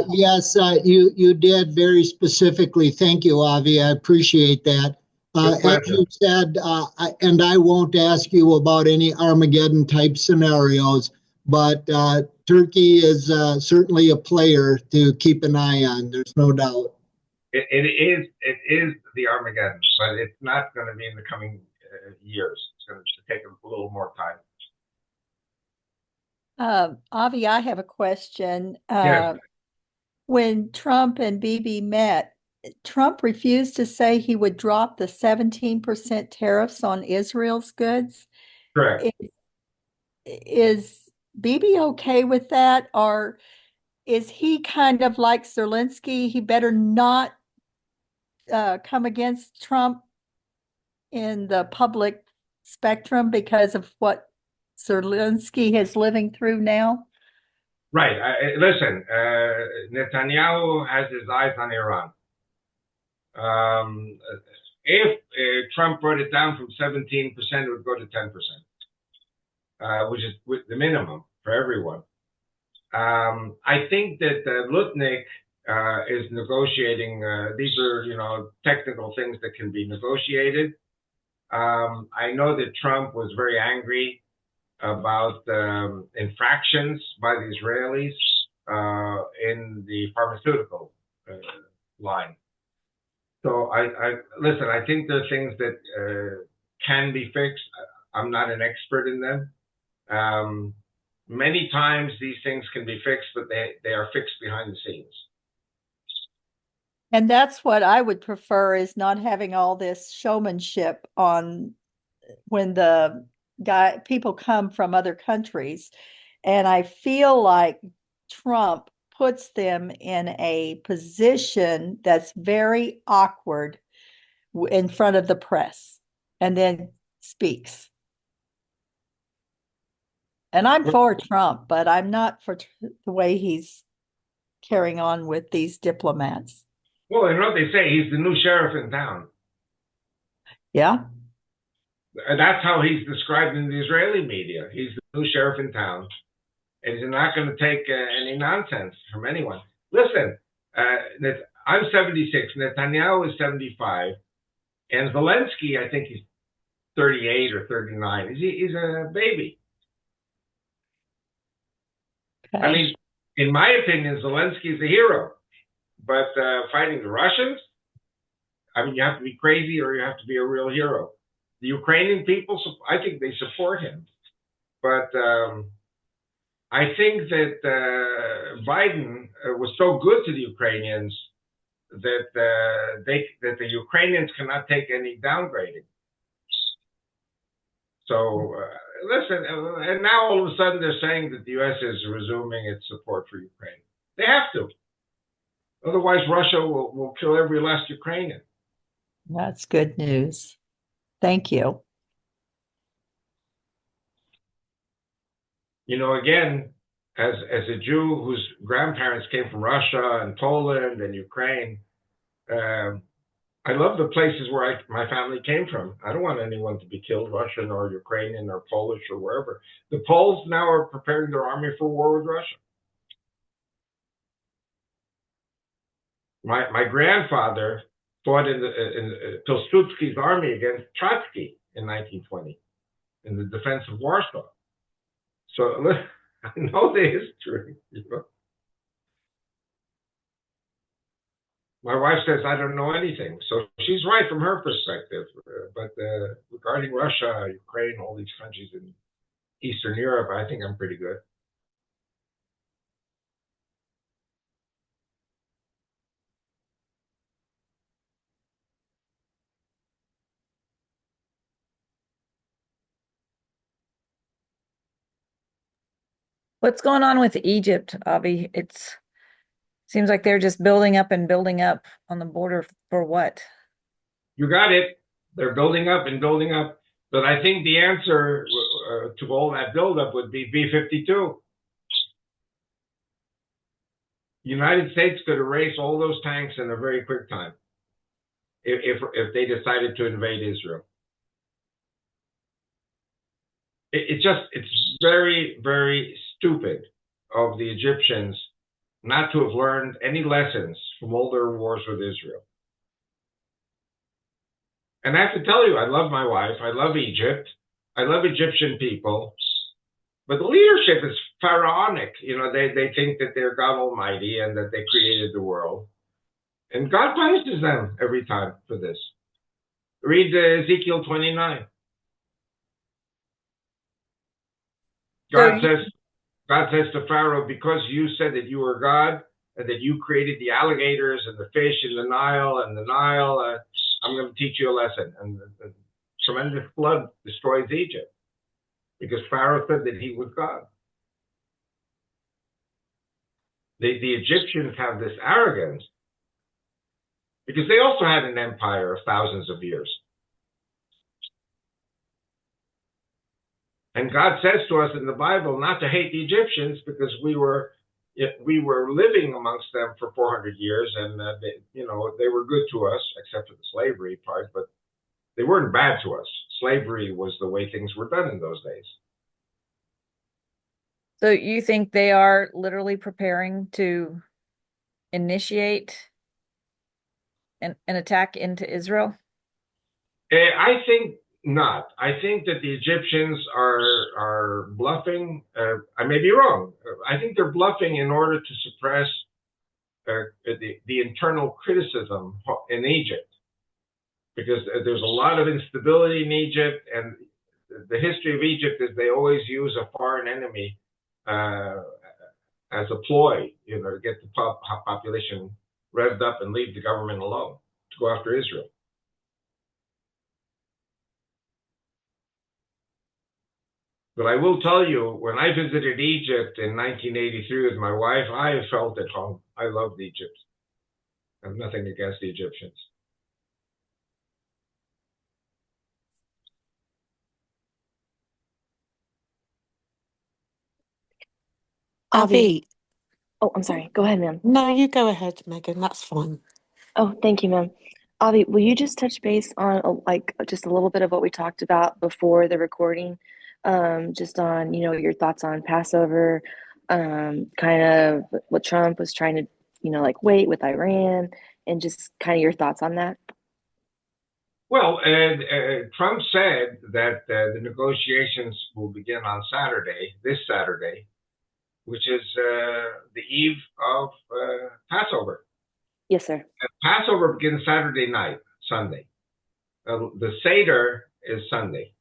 Yes, you did very specifically. Thank you, Avi. I appreciate that. As you said, and I won't ask you about any Armageddon type scenarios, but Turkey is certainly a player to keep an eye on. There's no doubt. It is the Armageddon, but it's not going to be in the coming years. It's going to take a little more time. Avi, I have a question. Yes. when Trump and Bibi met, Trump refused to say he would drop the 17% tariffs on Israel's goods. Correct. Is Bibi okay with that? Or is he kind of like Zelensky? He better not come against Trump in the public spectrum because of what Zelensky is living through now? Right. Listen, Netanyahu has his eyes on Iran. If Trump brought it down from 17%, it would go to 10%, which is the minimum for everyone. I think that Lutnick is negotiating. These are, technical things that can be negotiated. I know that Trump was very angry about infractions by the Israelis in the pharmaceutical line. So listen, I think there are things that can be fixed. I'm not an expert in them. Many times these things can be fixed, but they are fixed behind the scenes. And that's what I would prefer, is not having all this showmanship on when the people come from other countries. And I feel like Trump puts them in a position that's very awkward in front of the press and then speaks. And I'm for Trump, but I'm not for the way he's carrying on with these diplomats. Well, you know what they say, he's the new sheriff in town. Yeah. And that's how he's described in the Israeli media. He's the new sheriff in town, and he's not going to take any nonsense from anyone. Listen, I'm 76, Netanyahu is 75, and Zelensky, I think he's 38 or 39. He's a baby. Okay. I mean, in my opinion, Zelensky is a hero. But fighting the Russians, I mean, you have to be crazy or you have to be a real hero. The Ukrainian people, I think they support him. But I think that Biden was so good to the Ukrainians that the Ukrainians cannot take any downgrading. So listen, and now all of a sudden they're saying that the U.S. is resuming its support for Ukraine. They have to. Otherwise, Russia will kill every last Ukrainian. That's good news. Thank you. Again, as a Jew whose grandparents came from Russia and Poland and Ukraine, I love the places where my family came from. I don't want anyone to be killed, Russian or Ukrainian or Polish or wherever. The Poles now are preparing their army for war with Russia. My grandfather fought in Pilsudski's army against Trotsky in 1920 in the defense of Warsaw. So I know the history. My wife says I don't know anything, so she's right from her perspective. But regarding Russia, Ukraine, all these countries in Eastern Europe, I think I'm pretty good. What's going on with Egypt, Avi? It seems like they're just building up and building up on the border for what? You got it. They're building up and building up. But I think the answer to all that buildup would be B-52. The United States could erase all those tanks in a very quick time if they decided to invade Israel. It's very, very stupid of the Egyptians not to have learned any lessons from all their wars with Israel. And I have to tell you, I love my wife. I love Egypt. I love Egyptian people. But the leadership is pharaonic. They think that they're God Almighty and that they created the world. And God punishes them every time for this. Read Ezekiel 29. God says to Pharaoh, because you said that you were God, and that you created the alligators and the fish in the Nile, I'm going to teach you a lesson. And the tremendous flood destroys Egypt because Pharaoh said that he was God. The Egyptians have this arrogance because they also had an empire of thousands of years. And God says to us in the Bible not to hate the Egyptians because we were living amongst them for 400 years, and they were good to us, except for the slavery part, but they weren't bad to us. Slavery was the way things were done in those days. So you think they are literally preparing to initiate an attack into Israel? I think not. I think that the Egyptians are bluffing. I may be wrong. I think they're bluffing in order to suppress the internal criticism in Egypt, because there's a lot of instability in Egypt, and the history of Egypt is they always use a foreign enemy as a ploy, to get the population revved up and leave the government alone to go after Israel. But I will tell you, when I visited Egypt in 1983 with my wife, I felt at home. I loved Egypt. I have nothing against the Egyptians. Avi. Oh, I'm sorry. Go ahead, ma'am. No, you go ahead, Megan. That's fine. Oh, thank you, ma'am. Avi, will you just touch base on just a little bit of what we talked about before the recording? Just on, your thoughts on Passover, kind of what Trump was trying to, wait with Iran, and just kind of your thoughts on that. Well, Trump said that the negotiations will begin on this Saturday, which is the eve of Passover. Yes, sir. Passover begins Saturday night, Sunday. The Seder is Sunday.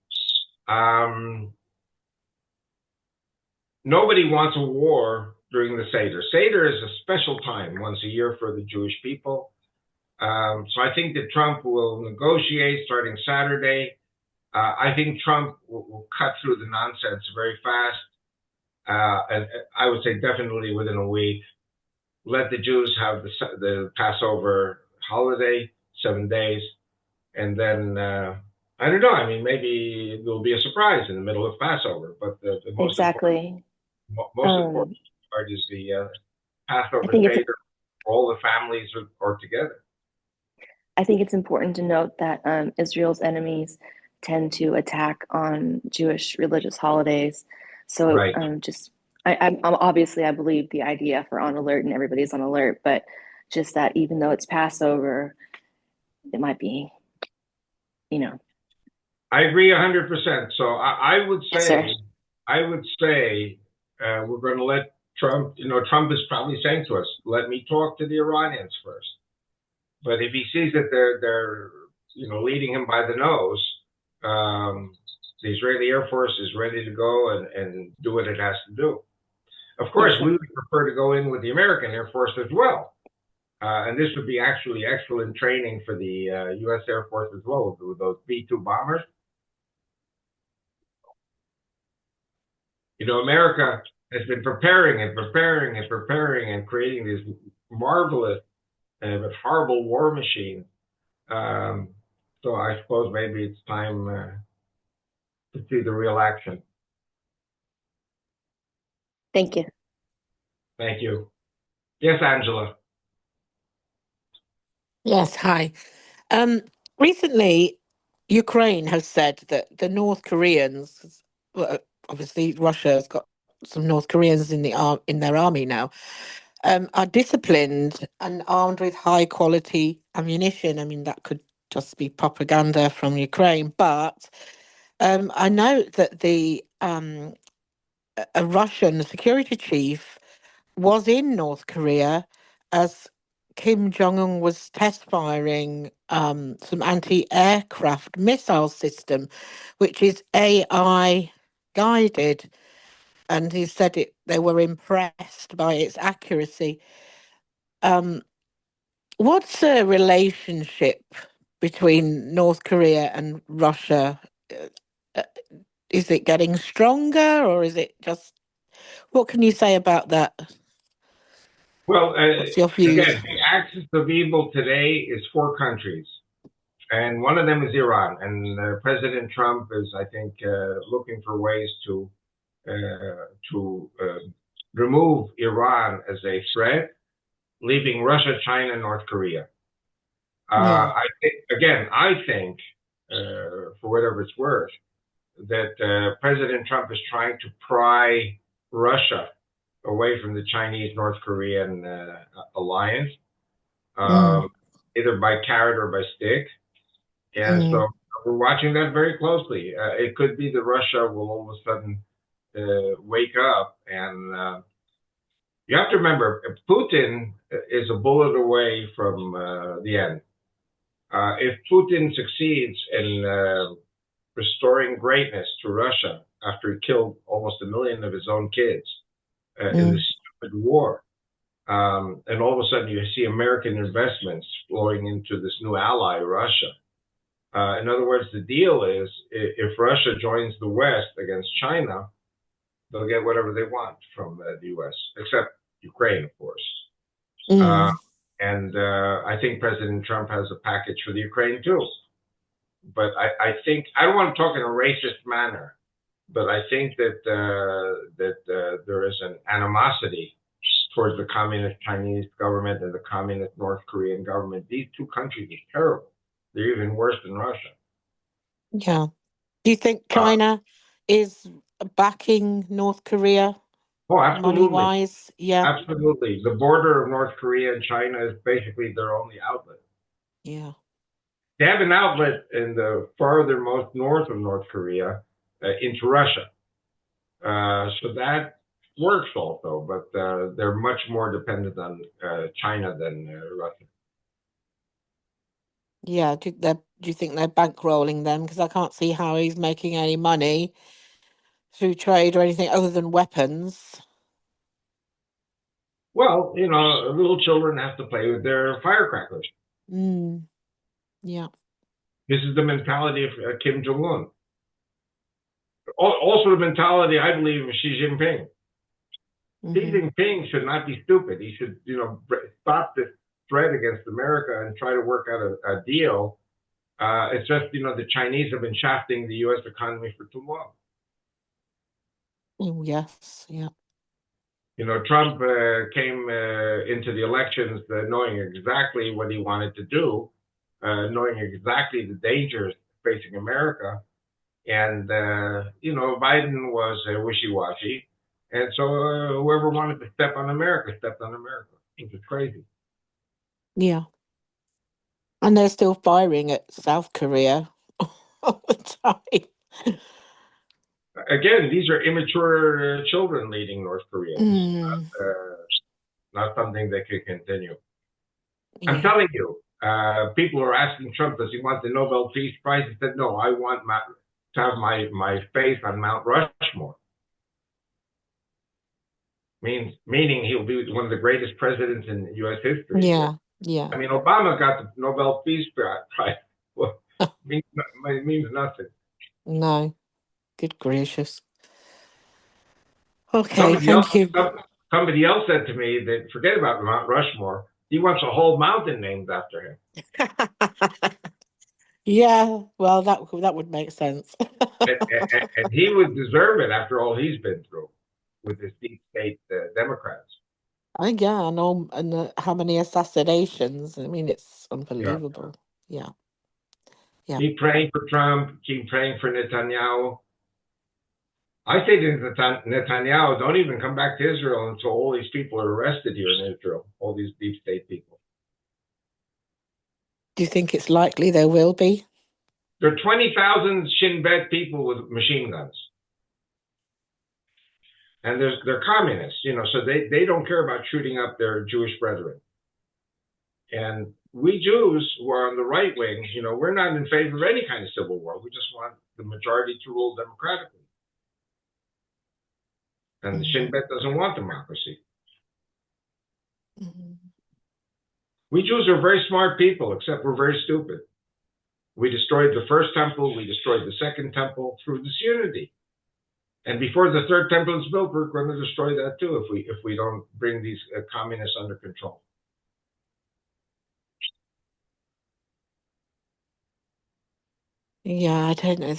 Nobody wants a war during the Seder. Seder is a special time once a year for the Jewish people. So I think that Trump will negotiate starting Saturday. I think Trump will cut through the nonsense very fast. And I would say definitely within a week. Let the Jews have the Passover holiday, 7 days. And then, I don't know, I mean, maybe there'll be a surprise in the middle of Passover. But the most important part is the Passover Seder. All the families are together. I think it's important to note that Israel's enemies tend to attack on Jewish religious holidays. So right. I'm obviously, I believe the idea for on alert and everybody's on alert, but just that even though it's Passover, it might be, I agree 100%. So I would say, yes, we're going to let Trump, Trump is probably saying to us, let me talk to the Iranians first. But if he sees that they're leading him by the nose, the Israeli Air Force is ready to go and do what it has to do. Of course, we would prefer to go in with the American Air Force as well. And this would be actually excellent training for the U.S. Air Force as well, with those B-2 bombers. America has been preparing and creating these marvelous but horrible war machine. So I suppose maybe it's time to see the real action. Thank you. Thank you. Yes, Angela. Yes, hi. Recently, Ukraine has said that the North Koreans, well, obviously Russia has got some North Koreans in their army now, are disciplined and armed with high quality ammunition. I mean, that could just be propaganda from Ukraine, but I know that a Russian security chief was in North Korea as Kim Jong-un was test firing some anti-aircraft missile system, which is AI guided. And he said they were impressed by its accuracy. What's the relationship between North Korea and Russia? Uh, Is it getting stronger, or is it just, what can you say about that? Well, What's your again, views? the axis of evil today is four countries, and one of them is Iran. And President Trump is, I think, looking for ways to remove Iran as a threat, leaving Russia, China, North Korea. Yeah. I think, for whatever it's worth, that President Trump is trying to pry Russia away from the Chinese-North Korean alliance, Mm, either by carrot or by stick. And so mm, we're watching that very closely. It could be that Russia will all of a sudden wake up. And you have to remember, Putin is a bullet away from the end. If Putin succeeds in restoring greatness to Russia after he killed almost 1 million of his own kids in mm, this stupid war, and all of a sudden you see American investments flowing into this new ally, Russia. In other words, the deal is if Russia joins the West against China, they'll get whatever they want from the U.S., except Ukraine, of course. Uh, mm. and I think President Trump has a package for the Ukraine too. But I think I don't want to talk in a racist manner, but I think that there is an animosity towards the communist Chinese government and the communist North Korean government. These two countries are terrible. They're even worse than Russia. Yeah. Do you think China is backing North Korea Oh, absolutely. money-wise? Yeah. Absolutely. The border of North Korea and China is basically their only outlet. Yeah. They have an outlet in the farthermost north of North Korea into Russia. So that works also, but they're much more dependent on China than Russia. Yeah. Do you think they're bankrolling them? Because I can't see how he's making any money through trade or anything other than weapons. Well, little children have to play with their firecrackers. Mm. Yeah. This is the mentality of Kim Jong-un. Also the mentality, I believe, of Xi Jinping. Xi Mm-hmm. Jinping should not be stupid. He should, stop this threat against America and try to work out a deal. It's just, the Chinese have been shafting the U.S. economy for too long. Oh, yes. Yeah. Trump came into the elections knowing exactly what he wanted to do, knowing exactly the dangers facing America. And, Biden was wishy-washy. And so whoever wanted to step on America stepped on America, which is crazy. Yeah. And they're still firing at South Korea all the time. Again, these are immature children leading North Korea. Mm, Not something that could continue. I'm yeah. telling you, people are asking Trump, does he want the Nobel Peace Prize? He said, no, I want to have my face on Mount Rushmore. Meaning he'll be one of the greatest presidents in U.S. history. Yeah. Yeah. I mean, Obama got the Nobel Peace Prize. Well, it means nothing. No. Good gracious. Okay, thank you. Somebody else said to me that forget about Mount Rushmore. He wants a whole mountain named after him. Yeah, well, that would make sense. and he would deserve it after all he's been through with his deep state Democrats. Yeah, and how many assassinations. I mean, it's Yeah. unbelievable. Yeah. Yeah. Keep praying for Trump. Keep praying for Netanyahu. I say to Netanyahu, don't even come back to Israel until all these people are arrested here in Israel, all these deep state people. Do you think it's likely there will be? There are 20,000 Shin Bet people with machine guns. And they're communists, so they don't care about shooting up their Jewish brethren. And we Jews who are on the right wing, we're not in favor of any kind of civil war. We just want the majority to rule democratically. And the Shin Bet doesn't want democracy. Mm-hmm. We Jews are very smart people, except we're very stupid. We destroyed the first temple. We destroyed the second temple through disunity. And before the third temple is built, we're going to destroy that too if we don't bring these communists under control. Yeah, I don't know.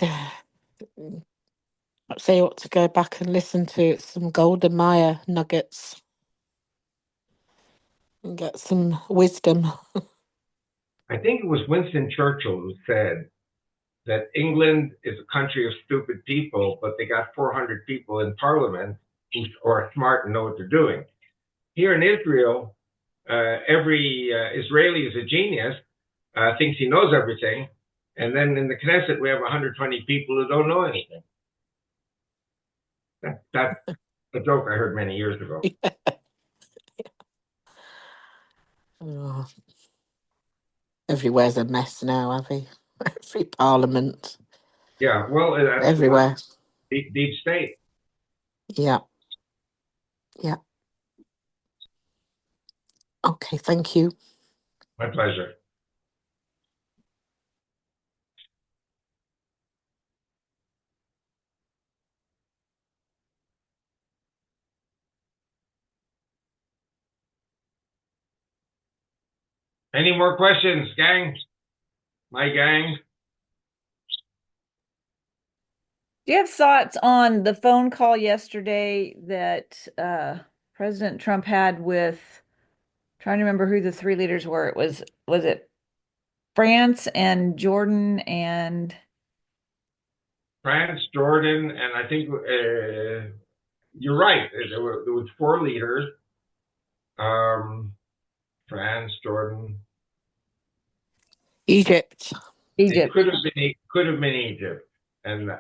I'd say you ought to go back and listen to some Golden Meyer nuggets and get some wisdom. I think it was Winston Churchill who said that England is a country of stupid people, but they got 400 people in parliament who are smart and know what they're doing. Here in Israel, every Israeli is a genius, thinks he knows everything, and then in the Knesset we have 120 people who don't know anything. That's a joke I heard many years ago. Oh. Everywhere's a mess now, Avi. Every parliament. Yeah, well, that's everywhere. Deep state. Yeah. Yeah. Okay, thank you. My pleasure. Any more questions, gang? My gang? Do you have thoughts on the phone call yesterday that President Trump had with, trying to remember who the three leaders were. Was it France and Jordan and France, Jordan, and I think you're right. There was four leaders. France, Jordan, Egypt. It could have been Egypt, and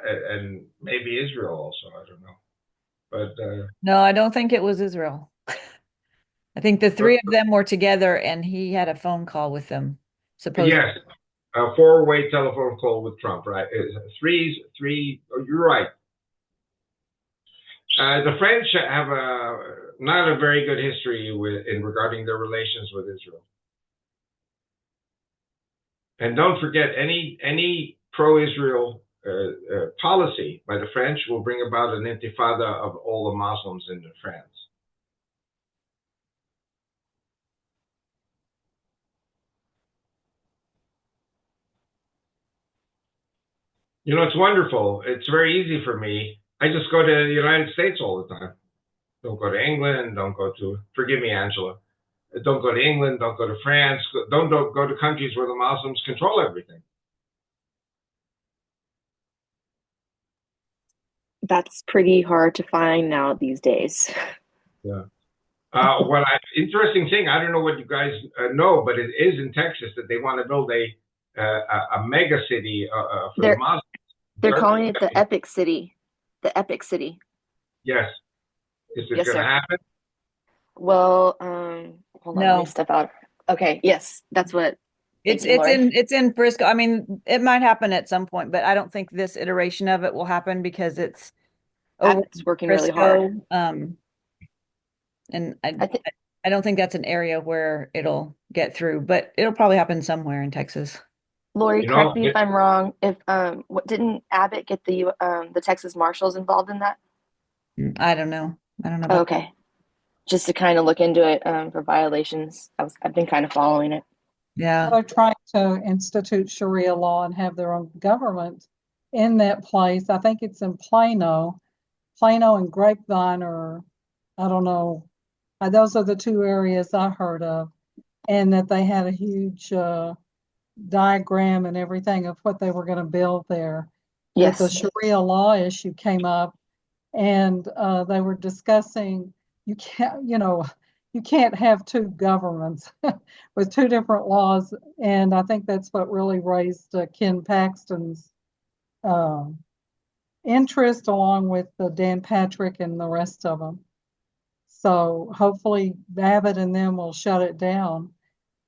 maybe Israel also. I don't know, but no, I don't think it was Israel. I think the three of them were together, and he had a phone call with them. Supposedly, yes, a four-way telephone call with Trump. Right, three. Oh, you're right. The French have not a very good history regarding their relations with Israel. And don't forget, any pro-Israel policy by the French will bring about an intifada of all the Muslims in France. You know, it's wonderful. It's very easy for me. I just go to the United States all the time. Don't go to England. Don't go to, forgive me, Angela. Don't go to England. Don't go to France. Don't go to countries where the Muslims control everything. That's pretty hard to find now these days. Yeah. Interesting thing, I don't know what you guys know, but it is in Texas that they want to build a mega city for the Muslims. They're calling it the Epic City. The Epic City. Yes. Is it going to happen? Well, hold on, let me step out. Okay, yes, that's what. It's in Frisco. I mean, it might happen at some point, but I don't think this iteration of it will happen because it's working really hard. And I don't think that's an area where it'll get through, but it'll probably happen somewhere in Texas. Lori, correct me if I'm wrong. If didn't Abbott get the Texas Marshals involved in that? I don't know. About okay. Just to kind of look into it for violations. I've been kind of following it. Yeah. They're trying to institute Sharia law and have their own government in that place. I think it's in Plano. Plano and Grapevine, or I don't know. Those are the two areas I heard of. And that they had a huge diagram and everything of what they were going to build there. Yes. But the Sharia law issue came up, and they were discussing you can't have two governments with two different laws. And I think that's what really raised Ken Paxton's interest, along with Dan Patrick and the rest of them. So hopefully Abbott and them will shut it down.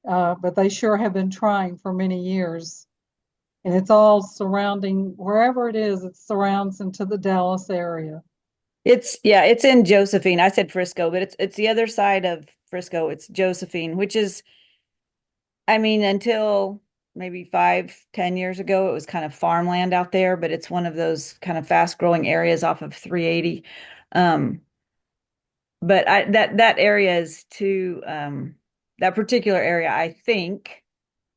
But they sure have been trying for many years. And it's all surrounding, wherever it is, it surrounds into the Dallas area. It's in Josephine. I said Frisco, but it's the other side of Frisco. It's Josephine, which is I mean, until maybe 5, 10 years ago, it was kind of farmland out there, but it's one of those kind of fast growing areas off of 380. Um, but that area is too, that particular area, I think,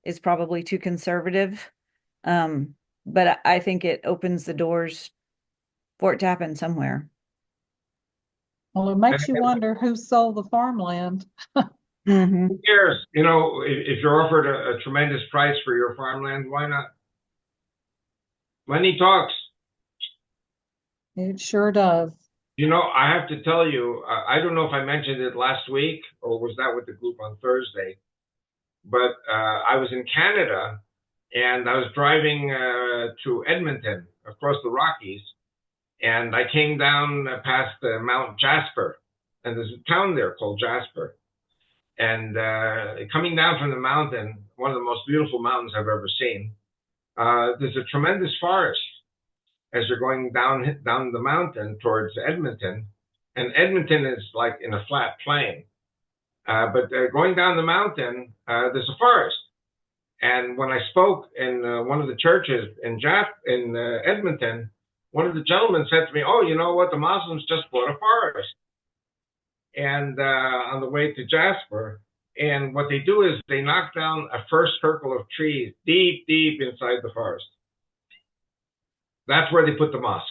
is probably too conservative. But I think it opens the doors for it to happen somewhere. Well, it makes you wonder who sold the farmland. Mm-hmm. Who cares? You know, if you're offered a tremendous price for your farmland, why not? Money talks. It sure does. You know, I have to tell you, I don't know if I mentioned it last week or was that with the group on Thursday, but I was in Canada and I was driving to Edmonton across the Rockies, and I came down past Mount Jasper, and there's a town there called Jasper. And coming down from the mountain, one of the most beautiful mountains I've ever seen, there's a tremendous forest as you're going down the mountain towards Edmonton. And Edmonton is like in a flat plain. But going down the mountain, there's a forest. And when I spoke in one of the churches in Edmonton, one of the gentlemen said to me, "Oh, you know what? The Muslims just bought a forest." And on the way to Jasper. And what they do is they knock down a first circle of trees deep, deep inside the forest. That's where they put the mosque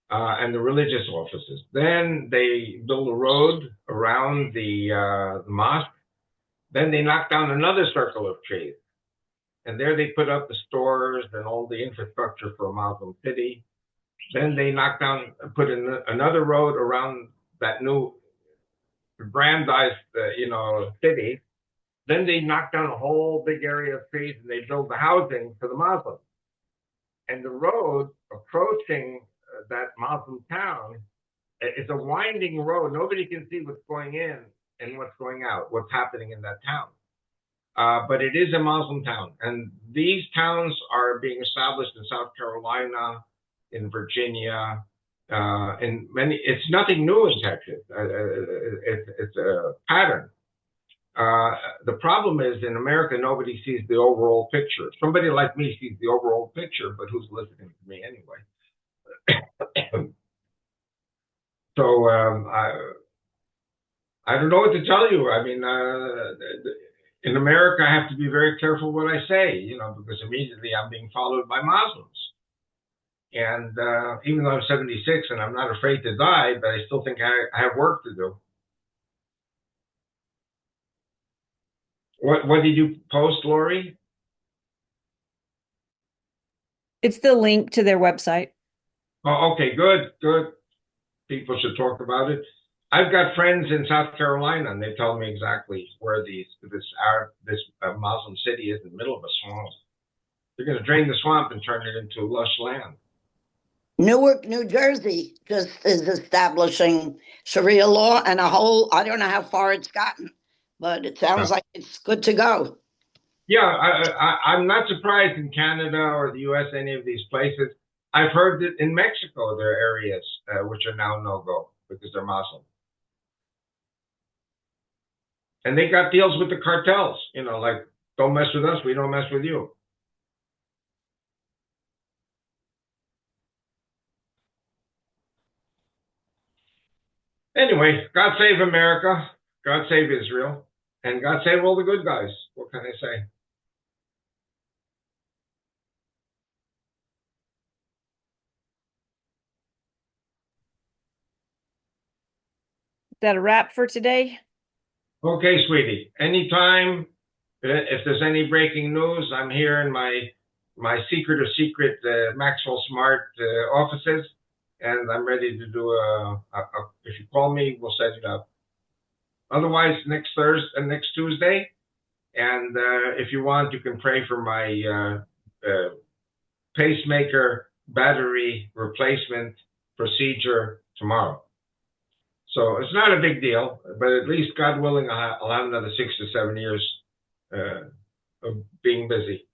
and the religious offices. Then they build a road around the mosque. Then they knock down another circle of trees. And there they put up the stores and all the infrastructure for a Muslim city. Then they put in another road around that new grandized, city. Then they knock down a whole big area of trees and they build the housing for the Muslims. And the road approaching that Muslim town is a winding road. Nobody can see what's going in and what's going out, what's happening in that town. But it is a Muslim town. And these towns are being established in South Carolina, in Virginia, in many. It's nothing new in Texas. It's a pattern. The problem is in America, nobody sees the overall picture. Somebody like me sees the overall picture, but who's listening to me anyway? So I don't know what to tell you. I mean, in America, I have to be very careful what I say, because immediately I'm being followed by Muslims. And even though I'm 76 and I'm not afraid to die, but I still think I have work to do. What did you post, Lori? It's the link to their website. Oh, okay, good. People should talk about it. I've got friends in South Carolina, and they tell me exactly where this Muslim city is in the middle of a swamp. They're going to drain the swamp and turn it into lush land. Newark, New Jersey just is establishing Sharia law and I don't know how far it's gotten, but it sounds like it's good to go. Yeah, I'm not surprised in Canada or the US, any of these places. I've heard that in Mexico, there are areas which are now no-go because they're Muslim. And they got deals with the cartels, like, don't mess with us, we don't mess with you. Anyway, God save America, God save Israel, and God save all the good guys. What can I say? Is that a wrap for today? Okay, sweetie. Anytime, if there's any breaking news, I'm here in my secret Maxwell Smart offices, and I'm ready to do if you call me, we'll set it up. Otherwise, next Thursday and next Tuesday, and if you want, you can pray for my pacemaker battery replacement procedure tomorrow. So it's not a big deal, but at least, God willing, I'll have another 6 to 7 years of being busy.